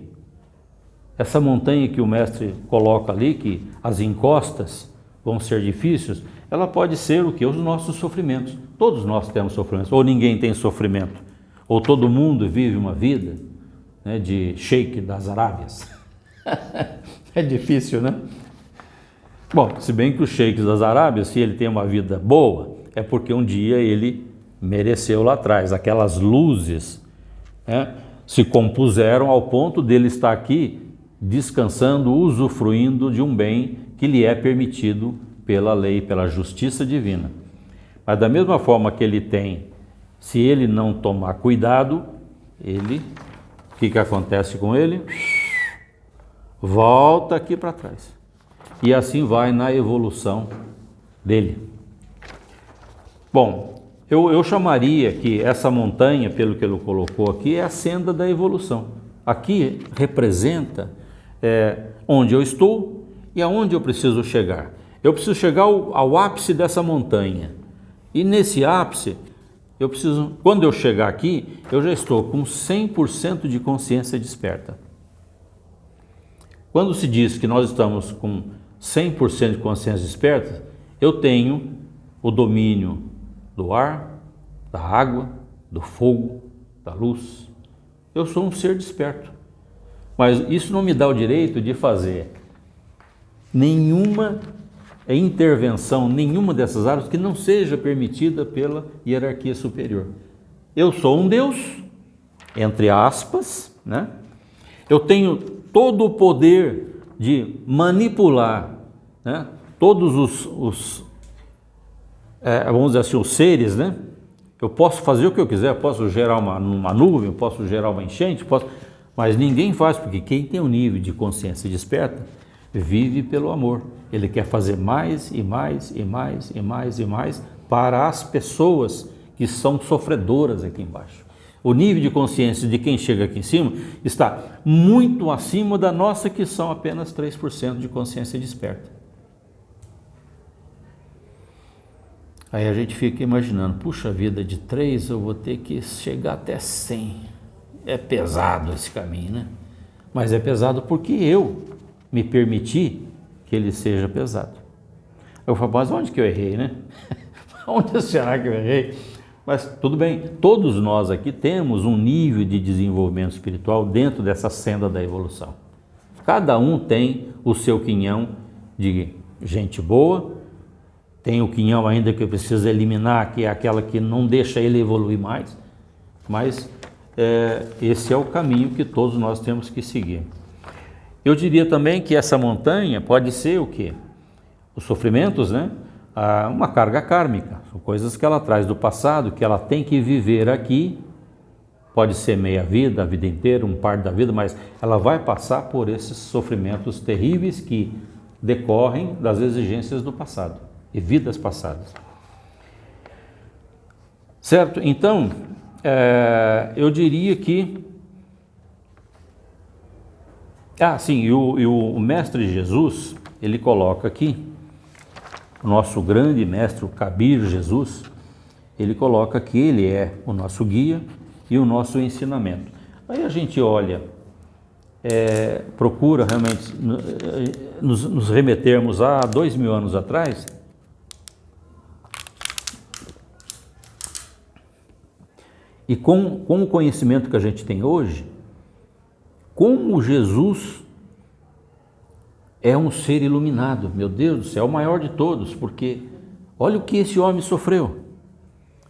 Speaker 1: Essa montanha que o mestre coloca ali, que as encostas vão ser difíceis, ela pode ser o quê? Os nossos sofrimentos. Todos nós temos sofrimentos, ou ninguém tem sofrimento, ou todo mundo vive uma vida, né, de sheik das Arábias. É difícil, né? Bom, se bem que o sheik das Arábias, se ele tem uma vida boa, é porque um dia ele mereceu lá atrás. Aquelas luzes, né, se compuseram ao ponto dele estar aqui descansando, usufruindo de um bem que lhe é permitido pela lei, pela justiça divina. Mas da mesma forma que ele tem, se ele não tomar cuidado, o que acontece com ele? Volta aqui para trás. E assim vai na evolução dele. Bom, eu chamaria que essa montanha, pelo que ele colocou aqui, é a senda da evolução. Aqui representa onde eu estou e aonde eu preciso chegar. Eu preciso chegar ao ápice dessa montanha. E nesse ápice, quando eu chegar aqui, eu já estou com 100% de consciência desperta. Quando se diz que nós estamos com 100% de consciência desperta, eu tenho o domínio do ar, da água, do fogo, da luz. Eu sou um ser desperto. Mas isso não me dá o direito de fazer nenhuma intervenção, nenhuma dessas áreas que não seja permitida pela hierarquia superior. Eu sou um Deus, entre aspas, né? Eu tenho todo o poder de manipular, né, todos vamos dizer assim, os seres, né? Eu posso fazer o que eu quiser, eu posso gerar uma nuvem, eu posso gerar uma enchente, mas ninguém faz, porque quem tem um nível de consciência desperta vive pelo amor. Ele quer fazer mais e mais e mais e mais e mais para as pessoas que são sofredoras aqui embaixo. O nível de consciência de quem chega aqui em cima está muito acima da nossa, que são apenas 3% de consciência desperta. Aí a gente fica imaginando, puxa vida, de 3 eu vou ter que chegar até 100. É pesado esse caminho, né? Mas é pesado porque eu me permiti que ele seja pesado. Eu falo, mas onde que eu errei, né? Onde será que eu errei? Mas tudo bem, todos nós aqui temos um nível de desenvolvimento espiritual dentro dessa senda da evolução. Cada um tem o seu quinhão de gente boa, tem o quinhão ainda que precisa eliminar, que é aquela que não deixa ele evoluir mais, mas esse é o caminho que todos nós temos que seguir. Eu diria também que essa montanha pode ser o quê? Os sofrimentos, né? Uma carga kármica, são coisas que ela traz do passado, que ela tem que viver aqui, pode ser meia vida, a vida inteira, um par da vida, mas ela vai passar por esses sofrimentos terríveis que decorrem das exigências do passado e vidas passadas. Certo? Então, eu diria que... sim, o Mestre Jesus, ele coloca aqui, o nosso grande mestre, o Kabir Jesus, ele coloca que ele é o nosso guia e o nosso ensinamento. Aí a gente olha, procura realmente nos remetermos a 2000 anos atrás, e com o conhecimento que a gente tem hoje, como Jesus é um ser iluminado, meu Deus do céu, o maior de todos, porque olha o que esse homem sofreu.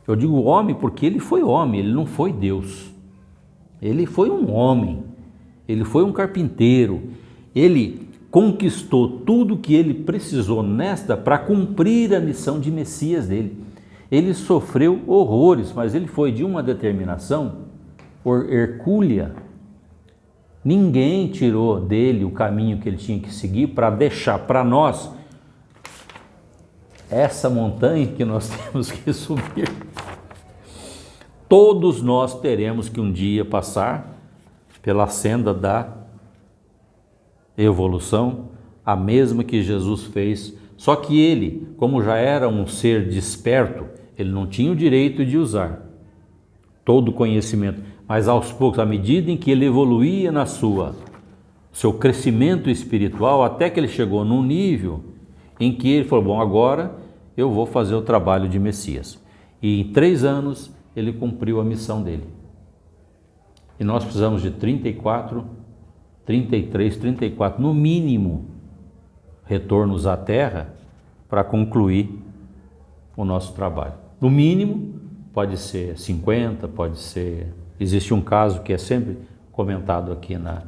Speaker 1: Eu digo homem porque ele foi homem, ele não foi Deus. Ele foi um homem, ele foi um carpinteiro, ele conquistou tudo que ele precisou para cumprir a missão de Messias dele. Ele sofreu horrores, mas ele foi de uma determinação hercúlea. Ninguém tirou dele o caminho que ele tinha que seguir para deixar para nós essa montanha que nós temos que subir. Todos nós teremos que um dia passar pela senda da evolução, a mesma que Jesus fez. Só que ele, como já era um ser desperto, ele não tinha o direito de usar todo o conhecimento, mas aos poucos, à medida em que ele evoluía na seu crescimento espiritual, até que ele chegou num nível em que ele falou, bom, agora eu vou fazer o trabalho de Messias. E em 3 anos ele cumpriu a missão dele. E nós precisamos de 33, 34, no mínimo, retornos à Terra para concluir o nosso trabalho. No mínimo, pode ser 50, pode ser... Existe um caso que é sempre comentado aqui na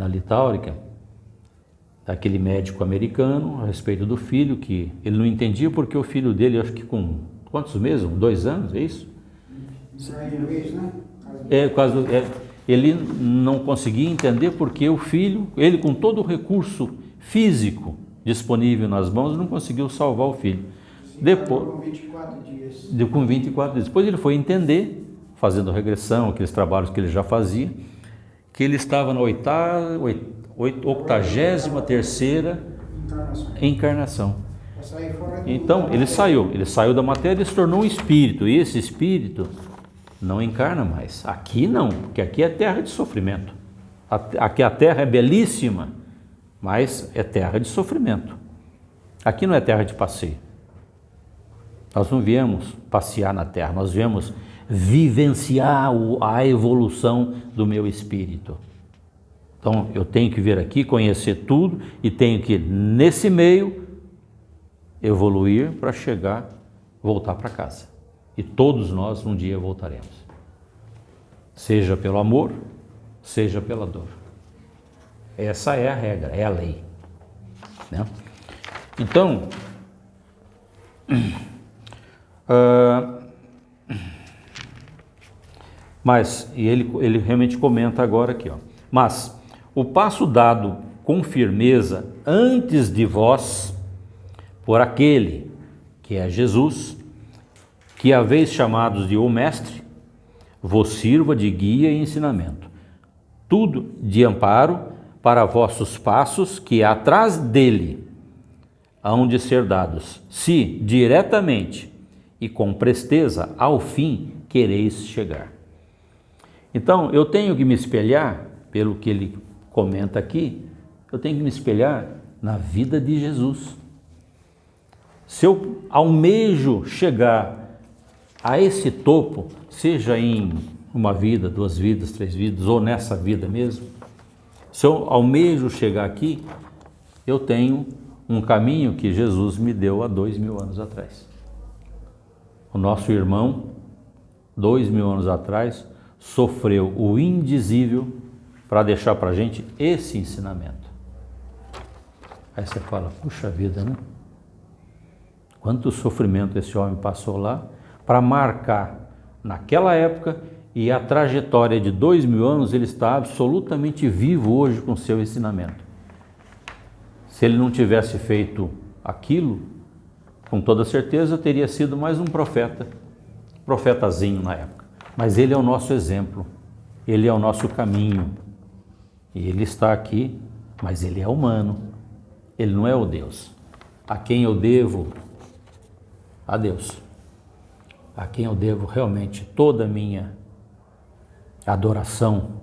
Speaker 1: Litáurica, daquele médico americano a respeito do filho, que ele não entendia porque o filho dele, acho que com quantos meses? 2 anos, é isso? Ele não conseguia entender porque o filho, ele com todo o recurso físico disponível nas mãos, não conseguiu salvar o filho. Depois, com 24 dias. Com 24 dias. Depois ele foi entender, fazendo regressão, aqueles trabalhos que ele já fazia, que ele estava na 83ª encarnação. Então, ele saiu da matéria e se tornou um espírito, e esse espírito não encarna mais. Aqui não, porque aqui é terra de sofrimento. Aqui a terra é belíssima, mas é terra de sofrimento. Aqui não é terra de passeio. Nós não viemos passear na terra, nós viemos vivenciar a evolução do meu espírito. Então, eu tenho que vir aqui, conhecer tudo e tenho que, nesse meio, evoluir para voltar para casa. E todos nós um dia voltaremos. Seja pelo amor, seja pela dor. Essa é a regra, é a lei, né? Então, mas, e ele realmente comenta agora aqui, ó, mas o passo dado com firmeza antes de vós, por aquele que é Jesus, que haveis chamados de o Mestre, vos sirva de guia e ensinamento, tudo de amparo para vossos passos, que atrás dele hão de ser dados, se diretamente e com presteza ao fim quereis chegar. Então, eu tenho que me espelhar, pelo que ele comenta aqui, eu tenho que me espelhar na vida de Jesus. Se eu almejo chegar a esse topo, seja em uma vida, 2 vidas, 3 vidas, ou nessa vida mesmo, se eu almejo chegar aqui, eu tenho um caminho que Jesus me deu há 2000 anos atrás. O nosso irmão, 2000 anos atrás, sofreu o indizível para deixar para a gente esse ensinamento. Aí você fala, puxa vida, né? Quanto sofrimento esse homem passou lá para marcar naquela época, e a trajetória de 2000 anos ele está absolutamente vivo hoje com seu ensinamento. Se ele não tivesse feito aquilo, com toda certeza teria sido mais um profetazinho na época. Mas ele é o nosso exemplo, ele é o nosso caminho. E ele está aqui, mas ele é humano, ele não é o Deus. A quem eu devo? A Deus. A quem eu devo realmente toda a minha adoração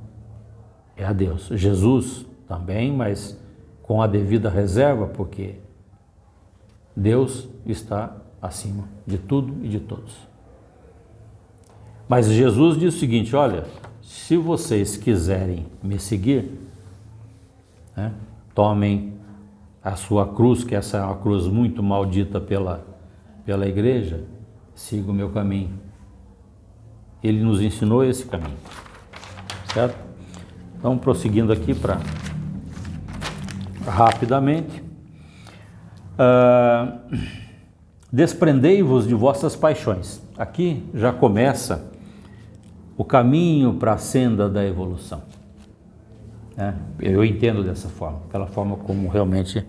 Speaker 1: é a Deus. Jesus também, mas com a devida reserva, porque Deus está acima de tudo e de todos. Mas Jesus diz o seguinte, olha, se vocês quiserem me seguir, né, tomem a sua cruz, que essa é uma cruz muito maldita pela igreja, siga o meu caminho. Ele nos ensinou esse caminho, certo? Então, prosseguindo aqui para rapidamente, desprendei-vos de vossas paixões. Aqui já começa o caminho para a senda da evolução. Eu entendo dessa forma, pela forma como realmente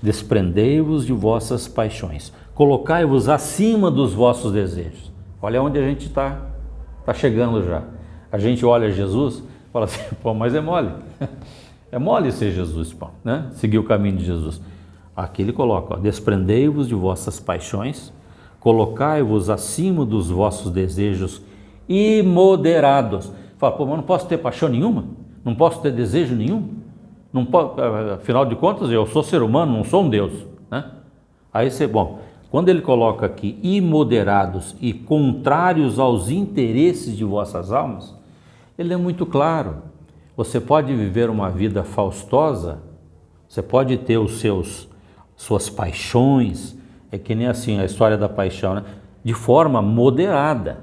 Speaker 1: desprendei-vos de vossas paixões, colocai-vos acima dos vossos desejos. Olha onde a gente está chegando já. A gente olha Jesus e fala assim, pô, mas é mole. É mole ser Jesus, pô, né? Seguir o caminho de Jesus. Aqui ele coloca, desprendei-vos de vossas paixões, colocai-vos acima dos vossos desejos imoderados. Fala, pô, mas não posso ter paixão nenhuma? Não posso ter desejo nenhum? Não posso, afinal de contas, eu sou ser humano, não sou um Deus, né? Aí você, bom, quando ele coloca aqui imoderados e contrários aos interesses de vossas almas, ele é muito claro. Você pode viver uma vida faustosa, você pode ter suas paixões, é que nem assim a história da paixão, né? De forma moderada,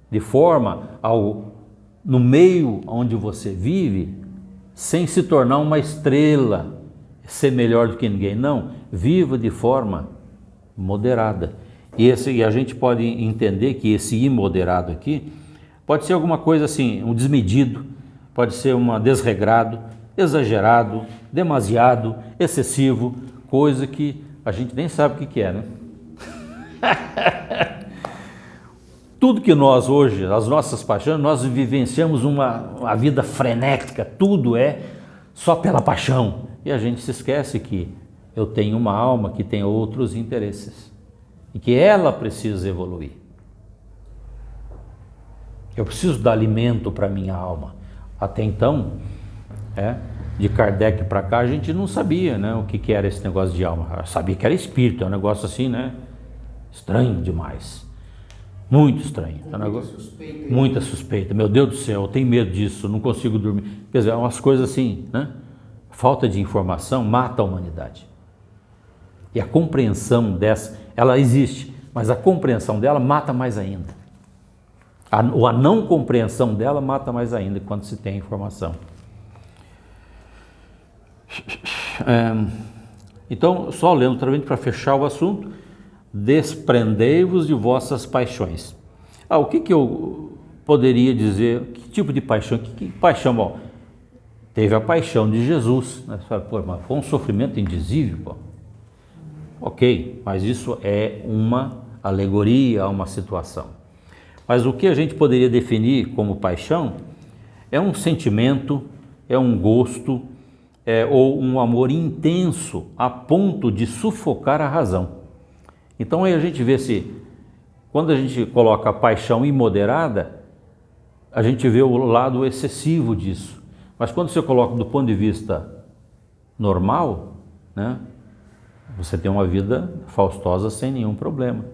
Speaker 1: de forma no meio onde você vive, sem se tornar uma estrela, ser melhor do que ninguém, não, viva de forma moderada. E a gente pode entender que esse imoderado aqui pode ser alguma coisa assim, um desmedido, pode ser um desregrado, exagerado, demasiado, excessivo, coisa que a gente nem sabe o que é, né? Tudo que nós hoje, as nossas paixões, nós vivenciamos uma vida frenética, tudo é só pela paixão. E a gente se esquece que eu tenho uma alma que tem outros interesses e que ela precisa evoluir. Eu preciso dar alimento para a minha alma. Até então, de Kardec para cá, a gente não sabia, né, o que era esse negócio de alma. Eu sabia que era espírito, é um negócio assim, né, estranho demais. Muito estranho. Muita suspeita. Meu Deus do céu, eu tenho medo disso, não consigo dormir. Quer dizer, umas coisas assim, né? Falta de informação mata a humanidade. E a compreensão dessa, ela existe, mas a compreensão dela mata mais ainda. A não compreensão dela mata mais ainda quando se tem informação. Então, só lendo outra vez para fechar o assunto, desprendei-vos de vossas paixões. O que eu poderia dizer? Que tipo de paixão? Que paixão? Bom, teve a paixão de Jesus, né? Você fala, pô, mas foi um sofrimento indizível, pô. Ok, mas isso é uma alegoria, uma situação. Mas o que a gente poderia definir como paixão é um sentimento, é um gosto, ou um amor intenso a ponto de sufocar a razão. Então aí a gente vê se, quando a gente coloca a paixão imoderada, a gente vê o lado excessivo disso. Mas quando você coloca do ponto de vista normal, né, você tem uma vida faustosa sem nenhum problema.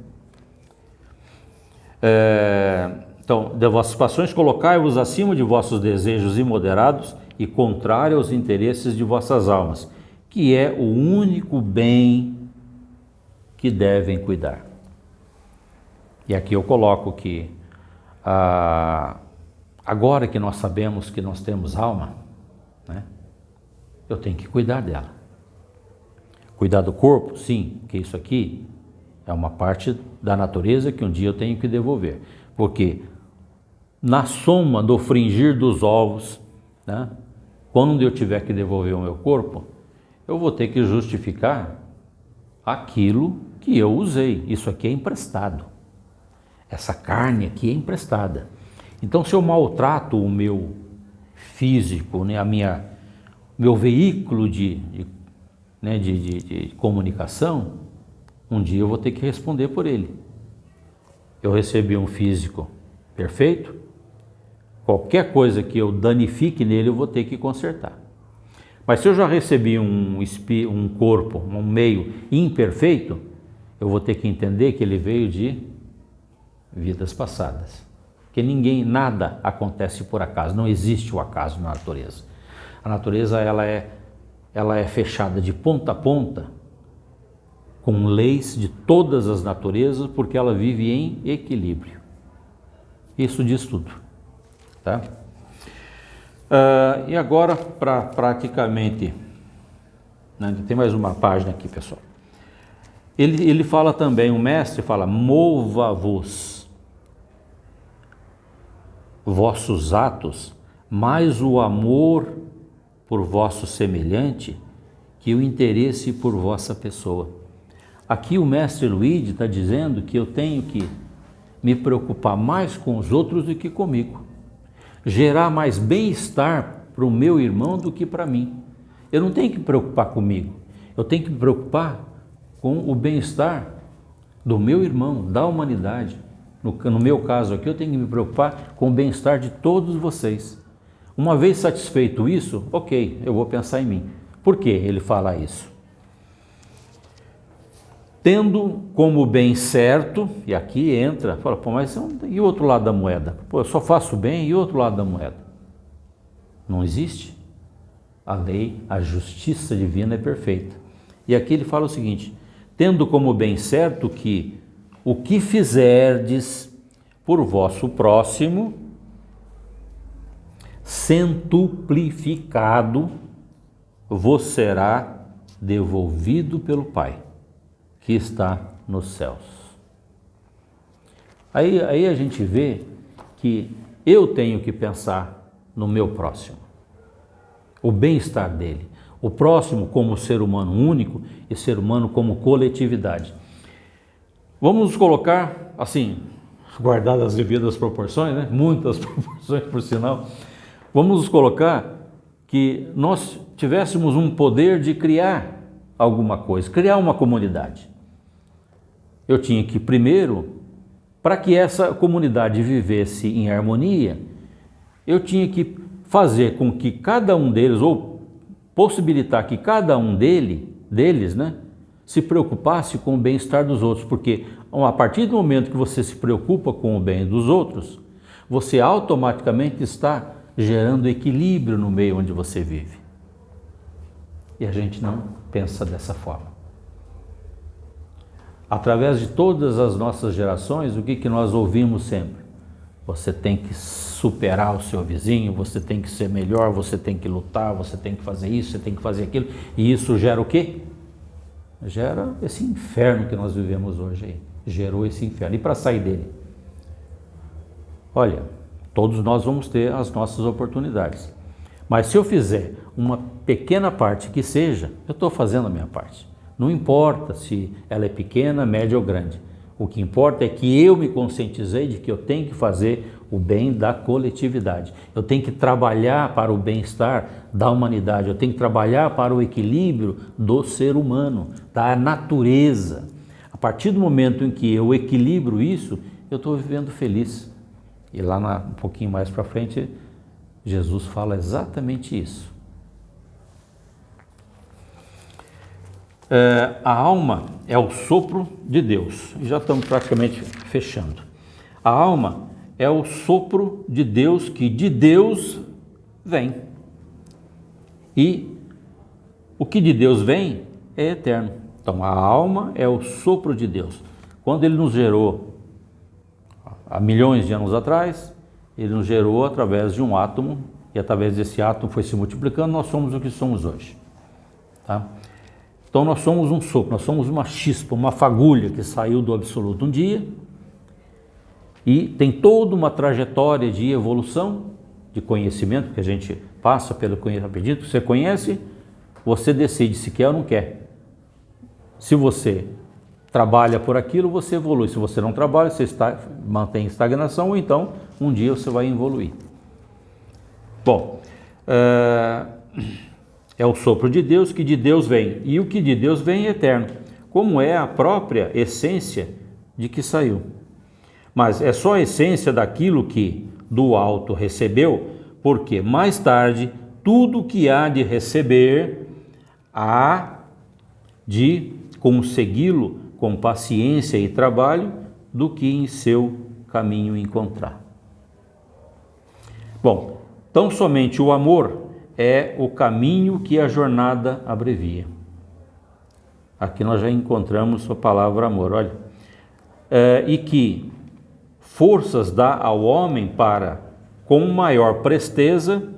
Speaker 1: Então, de vossas paixões colocai-vos acima de vossos desejos imoderados e contrário aos interesses de vossas almas, que é o único bem que devem cuidar. E aqui eu coloco que agora que nós sabemos que nós temos alma, né, eu tenho que cuidar dela. Cuidar do corpo, sim, porque isso aqui é uma parte da natureza que um dia eu tenho que devolver. Porque na soma do fringir dos ovos, né, quando eu tiver que devolver o meu corpo, eu vou ter que justificar aquilo que eu usei. Isso aqui é emprestado. Essa carne aqui é emprestada. Então, se eu maltrato o meu físico, né, meu veículo de comunicação, um dia eu vou ter que responder por ele. Eu recebi um físico perfeito, qualquer coisa que eu danifique nele eu vou ter que consertar. Mas se eu já recebi um corpo, um meio imperfeito, eu vou ter que entender que ele veio de vidas passadas. Porque nada acontece por acaso, não existe o acaso na natureza. A natureza ela é fechada de ponta a ponta, com leis de todas as naturezas, porque ela vive em equilíbrio. Isso diz tudo, tá? E agora, para praticamente, né, tem mais uma página aqui, pessoal. Ele fala também, o mestre fala, mova-vos vossos atos, mais o amor por vosso semelhante, que o interesse por vossa pessoa. Aqui o mestre Luigi está dizendo que eu tenho que me preocupar mais com os outros do que comigo. Gerar mais bem-estar para o meu irmão do que para mim. Eu não tenho que me preocupar comigo. Eu tenho que me preocupar com o bem-estar do meu irmão, da humanidade. No meu caso aqui, eu tenho que me preocupar com o bem-estar de todos vocês. Uma vez satisfeito isso, ok, eu vou pensar em mim. Por que ele fala isso? Tendo como bem certo, e aqui entra, fala, pô, mas e o outro lado da moeda? Pô, eu só faço bem e o outro lado da moeda? Não existe. A lei, a justiça divina é perfeita. E aqui ele fala o seguinte, tendo como bem certo que o que fizerdes por vosso próximo, centuplificado, vos será devolvido pelo Pai, que está nos céus. Aí a gente vê que eu tenho que pensar no meu próximo, o bem-estar dele, o próximo como ser humano único e ser humano como coletividade. Vamos nos colocar, assim, guardadas as devidas proporções, né? Muitas proporções por sinal, vamos nos colocar que nós tivéssemos um poder de criar alguma coisa, criar uma comunidade. Eu tinha que primeiro, para que essa comunidade vivesse em harmonia, eu tinha que fazer com que cada um deles, ou possibilitar que cada um deles, né, se preocupasse com o bem-estar dos outros, porque a partir do momento que você se preocupa com o bem dos outros, você automaticamente está gerando equilíbrio no meio onde você vive. E a gente não pensa dessa forma. Através de todas as nossas gerações, o que nós ouvimos sempre? Você tem que superar o seu vizinho, você tem que ser melhor, você tem que lutar, você tem que fazer isso, você tem que fazer aquilo. E isso gera o quê? Gera esse inferno que nós vivemos hoje aí. Gerou esse inferno. E para sair dele? Olha, todos nós vamos ter as nossas oportunidades. Mas se eu fizer uma pequena parte que seja, eu estou fazendo a minha parte. Não importa se ela é pequena, média ou grande. O que importa é que eu me conscientizei de que eu tenho que fazer o bem da coletividade. Eu tenho que trabalhar para o bem-estar da humanidade, eu tenho que trabalhar para o equilíbrio do ser humano, da natureza. A partir do momento em que eu equilibro isso, eu estou vivendo feliz. E lá um pouquinho mais para frente, Jesus fala exatamente isso. A alma é o sopro de Deus. Já estamos praticamente fechando. A alma é o sopro de Deus, que de Deus vem. E o que de Deus vem é eterno. Então a alma é o sopro de Deus. Quando Ele nos gerou há milhões de anos atrás, Ele nos gerou através de um átomo, e através desse átomo foi se multiplicando, nós somos o que somos hoje. Tá? Então nós somos um sopro, nós somos uma chispa, uma fagulha que saiu do absoluto um dia e tem toda uma trajetória de evolução, de conhecimento, que a gente passa pelo conhecimento. À medida que você conhece, você decide se quer ou não quer. Se você trabalha por aquilo, você evolui. Se você não trabalha, você mantém estagnação, ou então um dia você vai evoluir. Bom, é o sopro de Deus, que de Deus vem, e o que de Deus vem é eterno, como é a própria essência de que saiu. Mas é só a essência daquilo que do alto recebeu, porque mais tarde tudo que há de receber há de consegui-lo com paciência e trabalho do que em seu caminho encontrar. Bom, tão somente o amor é o caminho que a jornada abrevia. Aqui nós já encontramos a palavra amor, olha. E que forças dá ao homem para, com maior presteza,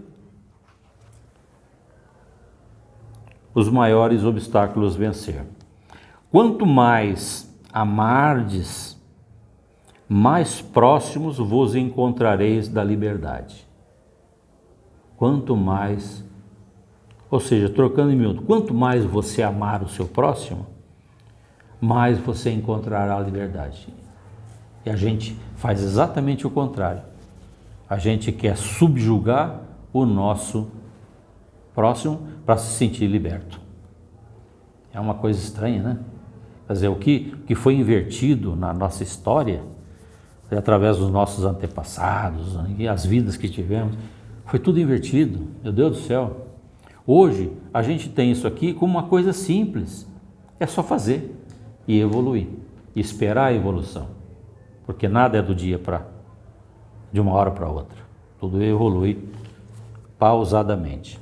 Speaker 1: os maiores obstáculos vencer. Quanto mais amardes, mais próximos vos encontrareis da liberdade. Quanto mais, ou seja, trocando em miúdo, quanto mais você amar o seu próximo, mais você encontrará a liberdade. E a gente faz exatamente o contrário. A gente quer subjugar o nosso próximo para se sentir liberto. É uma coisa estranha, né? Quer dizer, o que foi invertido na nossa história, através dos nossos antepassados, e as vidas que tivemos, foi tudo invertido, meu Deus do céu. Hoje, a gente tem isso aqui como uma coisa simples. É só fazer e evoluir, e esperar a evolução. Porque nada é do dia de uma hora para outra. Tudo evolui pausadamente.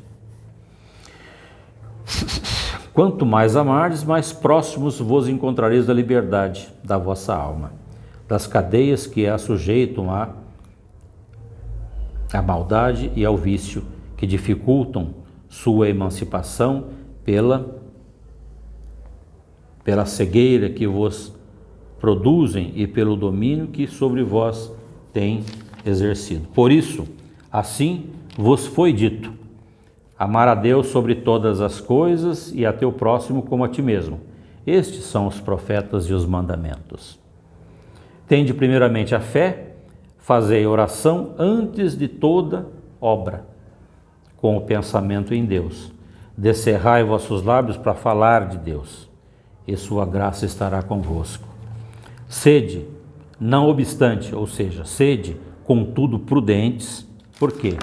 Speaker 1: Quanto mais amardes, mais próximos vos encontrareis da liberdade da vossa alma, das cadeias que a sujeitam à maldade e ao vício, que dificultam sua emancipação pela cegueira que vos produzem e pelo domínio que sobre vós tem exercido. Por isso, assim vos foi dito: amar a Deus sobre todas as coisas e a teu próximo como a ti mesmo. Estes são os profetas e os mandamentos. Tende primeiramente a fé, fazei oração antes de toda obra, com o pensamento em Deus. Descerrai vossos lábios para falar de Deus, e sua graça estará convosco. Sede, não obstante, ou seja, sede, contudo, prudentes. Por quê?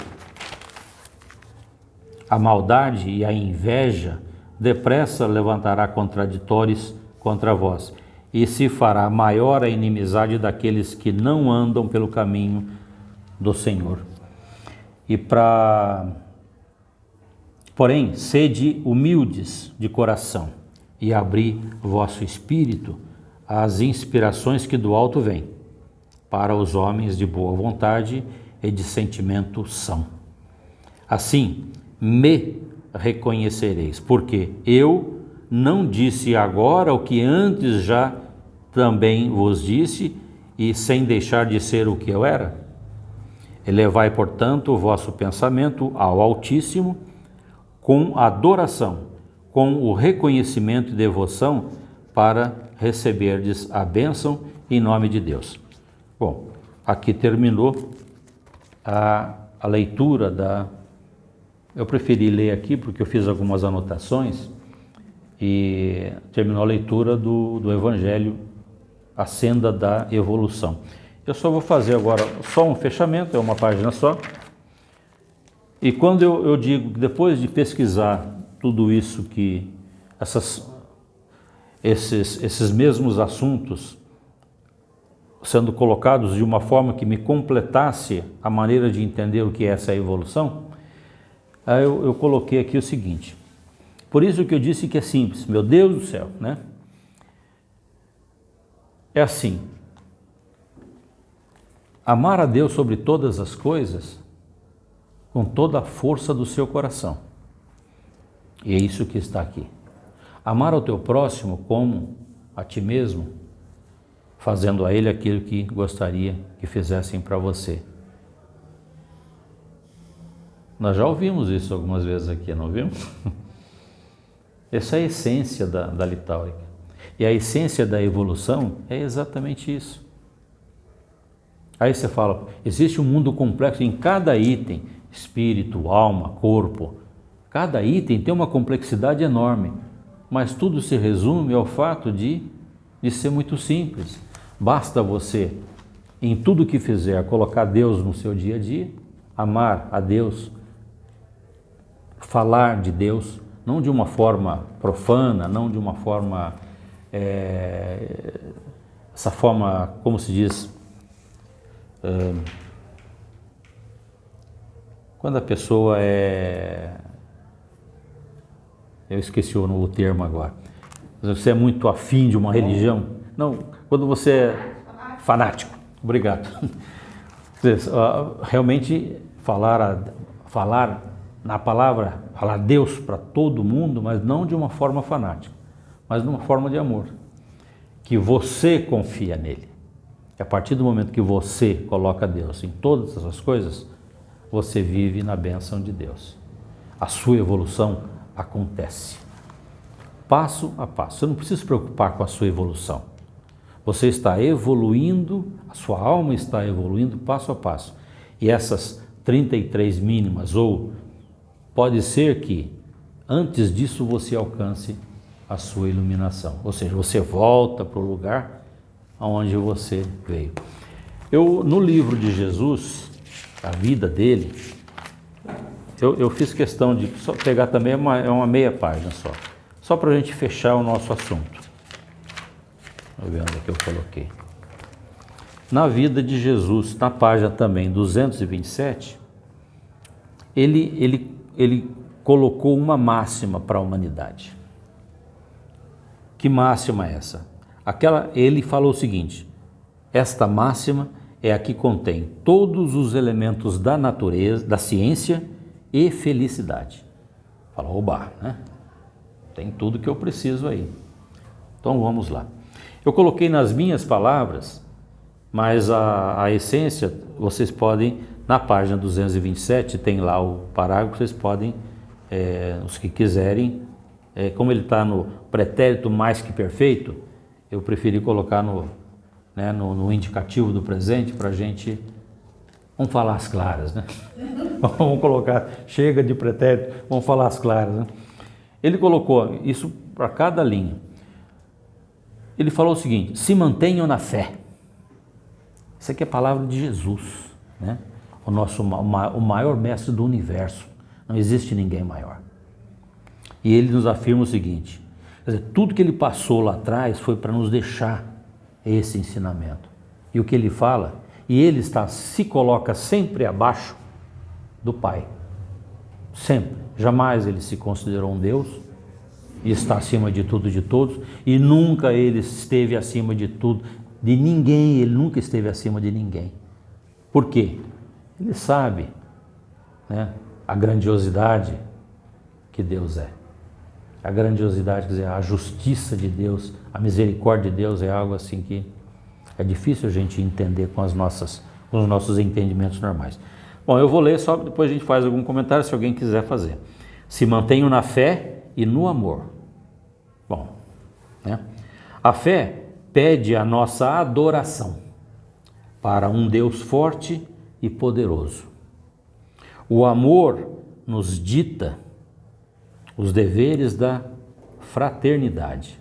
Speaker 1: A maldade e a inveja depressa levantará contraditórios contra vós, e se fará maior a inimizade daqueles que não andam pelo caminho do Senhor. Porém, sede humildes de coração e abri vosso espírito às inspirações que do alto vêm, para os homens de boa vontade e de sentimento são. Assim, me reconhecereis, porque eu não disse agora o que antes já também vos disse, e sem deixar de ser o que eu era? Elevai, portanto, o vosso pensamento ao Altíssimo, com adoração, com o reconhecimento e devoção, para receberdes a bênção em nome de Deus. Bom, aqui terminou a leitura da... Eu preferi ler aqui porque eu fiz algumas anotações e terminou a leitura do Evangelho, a senda da evolução. Eu só vou fazer agora só um fechamento, é uma página só. E quando eu digo que depois de pesquisar tudo isso, que esses mesmos assuntos sendo colocados de uma forma que me completasse a maneira de entender o que é essa evolução, aí eu coloquei aqui o seguinte: por isso que eu disse que é simples, meu Deus do céu, né? É assim, amar a Deus sobre todas as coisas com toda a força do seu coração. E é isso que está aqui. Amar ao teu próximo como a ti mesmo, fazendo a ele aquilo que gostaria que fizessem para você. Nós já ouvimos isso algumas vezes aqui, não ouvimos? Essa é a essência da litáurica. E a essência da evolução é exatamente isso. Aí você fala, existe um mundo complexo em cada item, espírito, alma, corpo. Cada item tem uma complexidade enorme, mas tudo se resume ao fato de ser muito simples. Basta você, em tudo que fizer, colocar Deus no seu dia a dia, amar a Deus, falar de Deus, não de uma forma profana, não de uma forma, essa forma, como se diz, quando a pessoa eu esqueci o termo agora, você é muito afim de uma religião, não, quando você é fanático, obrigado, realmente falar na palavra, falar Deus para todo mundo, mas não de uma forma fanática, mas de uma forma de amor, que você confia nele. A partir do momento que você coloca Deus em todas essas coisas, você vive na bênção de Deus. A sua evolução acontece, passo a passo. Você não precisa se preocupar com a sua evolução. Você está evoluindo, a sua alma está evoluindo passo a passo. E essas 33 mínimas, ou pode ser que antes disso você alcance a sua iluminação. Ou seja, você volta para o lugar onde você veio. No livro de Jesus, a vida dele, eu fiz questão de só pegar também uma meia página só para a gente fechar o nosso assunto. Vou ver onde é que eu coloquei. Na vida de Jesus, na página também 227, ele colocou uma máxima para a humanidade. Que máxima é essa? Ele falou o seguinte: esta máxima é a que contém todos os elementos da natureza, da ciência e felicidade. Fala, oba, né? Tem tudo que eu preciso aí. Então vamos lá. Eu coloquei nas minhas palavras, mas a essência, vocês podem, na página 227, tem lá o parágrafo, vocês podem, os que quiserem, como ele está no pretérito mais que perfeito, eu preferi colocar no indicativo do presente para a gente, vamos falar as claras, né? Vamos colocar, chega de pretérito, vamos falar as claras, né? Ele colocou isso para cada linha. Ele falou o seguinte: se mantenham na fé. Isso aqui é a palavra de Jesus, né? O maior mestre do universo. Não existe ninguém maior. E ele nos afirma o seguinte: quer dizer, tudo que ele passou lá atrás foi para nos deixar esse ensinamento. E o que ele fala, e ele se coloca sempre abaixo do Pai. Sempre. Jamais ele se considerou um Deus e está acima de tudo e de todos, e nunca ele esteve acima de tudo, de ninguém, ele nunca esteve acima de ninguém. Por quê? Ele sabe, né, a grandiosidade que Deus é. A grandiosidade, quer dizer, a justiça de Deus, a misericórdia de Deus é algo assim que é difícil a gente entender com os nossos entendimentos normais. Bom, eu vou ler só, depois a gente faz algum comentário se alguém quiser fazer. Se mantenham na fé e no amor. Bom, né? A fé pede a nossa adoração para um Deus forte e poderoso. O amor nos dita os deveres da fraternidade.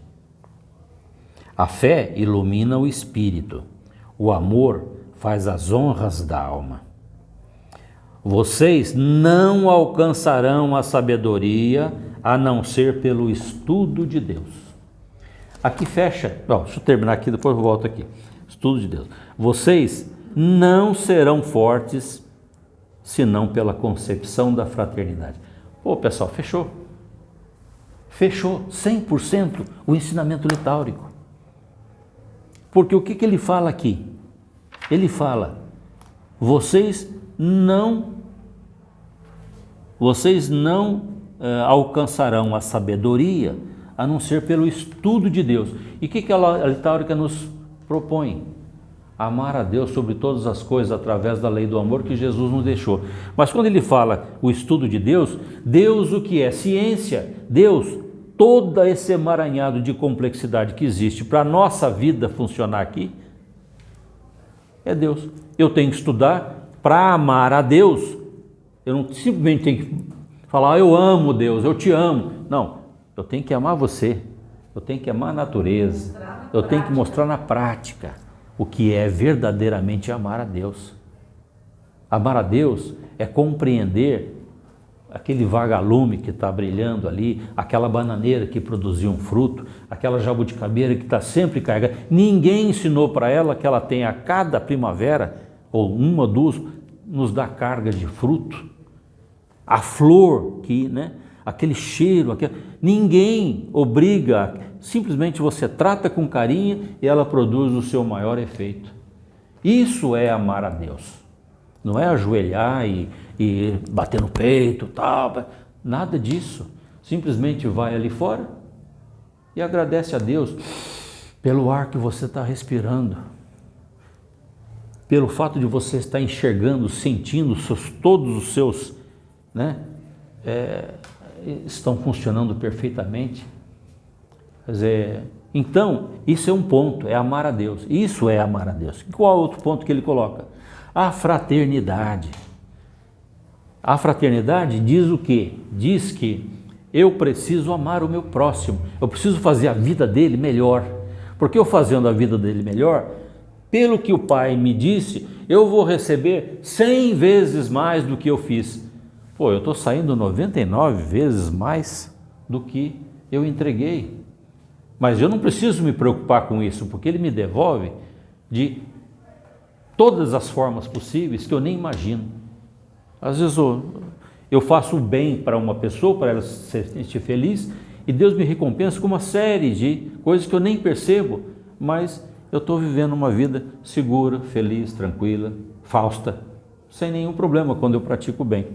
Speaker 1: A fé ilumina o espírito. O amor faz as honras da alma. Vocês não alcançarão a sabedoria a não ser pelo estudo de Deus. Aqui fecha. Bom, deixa eu terminar aqui, depois eu volto aqui. Estudo de Deus. Vocês não serão fortes senão pela concepção da fraternidade. Pô, pessoal, fechou. Fechou 100% o ensinamento letáurico. Porque o que ele fala aqui? Ele fala, vocês não alcançarão a sabedoria a não ser pelo estudo de Deus. E o que a letáurica nos propõe? Amar a Deus sobre todas as coisas através da lei do amor que Jesus nos deixou. Mas quando ele fala o estudo de Deus, Deus o que é? Ciência. Deus, todo esse emaranhado de complexidade que existe para a nossa vida funcionar aqui, é Deus. Eu tenho que estudar para amar a Deus. Eu não simplesmente tenho que falar, eu amo Deus, eu te amo. Não, eu tenho que amar você, eu tenho que amar a natureza, eu tenho que mostrar na prática o que é verdadeiramente amar a Deus. Amar a Deus é compreender aquele vagalume que está brilhando ali, aquela bananeira que produziu um fruto, aquela jabuticabeira que está sempre carregada. Ninguém ensinou para ela que ela tem a cada primavera, ou uma, duas, nos dá carga de fruto. A flor, aquele cheiro, ninguém obriga, simplesmente você trata com carinho e ela produz o seu maior efeito. Isso é amar a Deus. Não é ajoelhar e bater no peito, tal, nada disso. Simplesmente vai ali fora e agradece a Deus pelo ar que você está respirando, pelo fato de você estar enxergando, sentindo, todos os seus, estão funcionando perfeitamente. Quer dizer, então, isso é um ponto, é amar a Deus. Isso é amar a Deus. Qual é outro ponto que ele coloca? A fraternidade. A fraternidade diz o quê? Diz que eu preciso amar o meu próximo, eu preciso fazer a vida dele melhor, porque eu fazendo a vida dele melhor, pelo que o Pai me disse, eu vou receber 100 vezes mais do que eu fiz. Pô, eu estou saindo 99 vezes mais do que eu entreguei, mas eu não preciso me preocupar com isso, porque ele me devolve de todas as formas possíveis que eu nem imagino. Às vezes eu faço o bem para uma pessoa, para ela se sentir feliz, e Deus me recompensa com uma série de coisas que eu nem percebo, mas eu estou vivendo uma vida segura, feliz, tranquila, fausta, sem nenhum problema quando eu pratico o bem.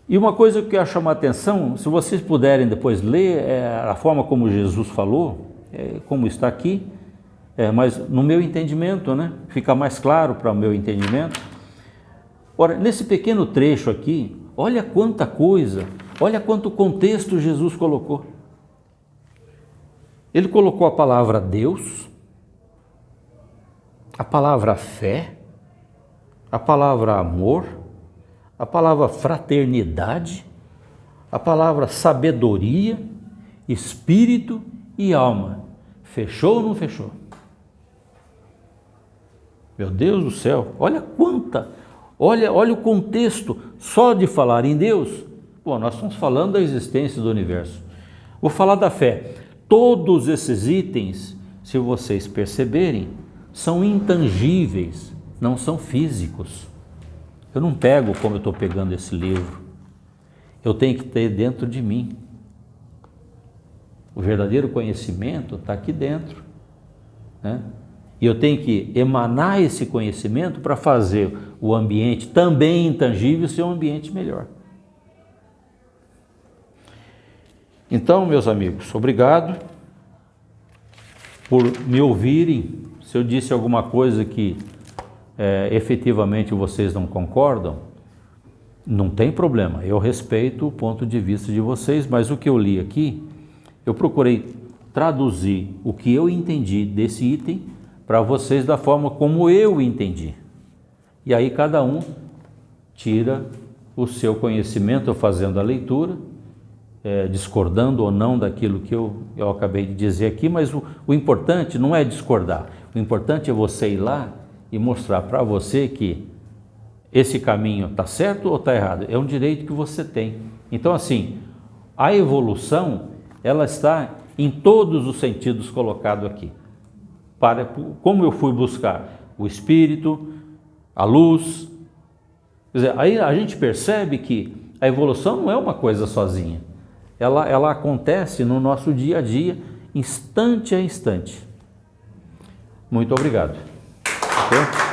Speaker 1: E uma coisa que eu quero chamar a atenção, se vocês puderem depois ler, a forma como Jesus falou, como está aqui, mas no meu entendimento, fica mais claro para o meu entendimento. Ora, nesse pequeno trecho aqui, olha quanta coisa, olha quanto contexto Jesus colocou. Ele colocou a palavra Deus, a palavra fé, a palavra amor, a palavra fraternidade, a palavra sabedoria, espírito e alma. Fechou ou não fechou? Meu Deus do céu, olha olha o contexto só de falar em Deus. Bom, nós estamos falando da existência do universo. Vou falar da fé. Todos esses itens, se vocês perceberem, são intangíveis, não são físicos. Eu não pego como eu estou pegando esse livro. Eu tenho que ter dentro de mim. O verdadeiro conhecimento está aqui dentro, E eu tenho que emanar esse conhecimento para fazer o ambiente também intangível ser um ambiente melhor. Então, meus amigos, obrigado por me ouvirem. Se eu disse alguma coisa que efetivamente vocês não concordam, não tem problema, eu respeito o ponto de vista de vocês, mas o que eu li aqui, eu procurei traduzir o que eu entendi desse item para vocês da forma como eu entendi. E aí cada um tira o seu conhecimento fazendo a leitura, discordando ou não daquilo que eu acabei de dizer aqui, mas o importante não é discordar, o importante é você ir lá e mostrar para você que esse caminho está certo ou está errado, é um direito que você tem. Então assim, a evolução, ela está em todos os sentidos colocados aqui. Como eu fui buscar o Espírito, a luz, quer dizer, aí a gente percebe que a evolução não é uma coisa sozinha, ela acontece no nosso dia a dia, instante a instante. Muito obrigado. Okay?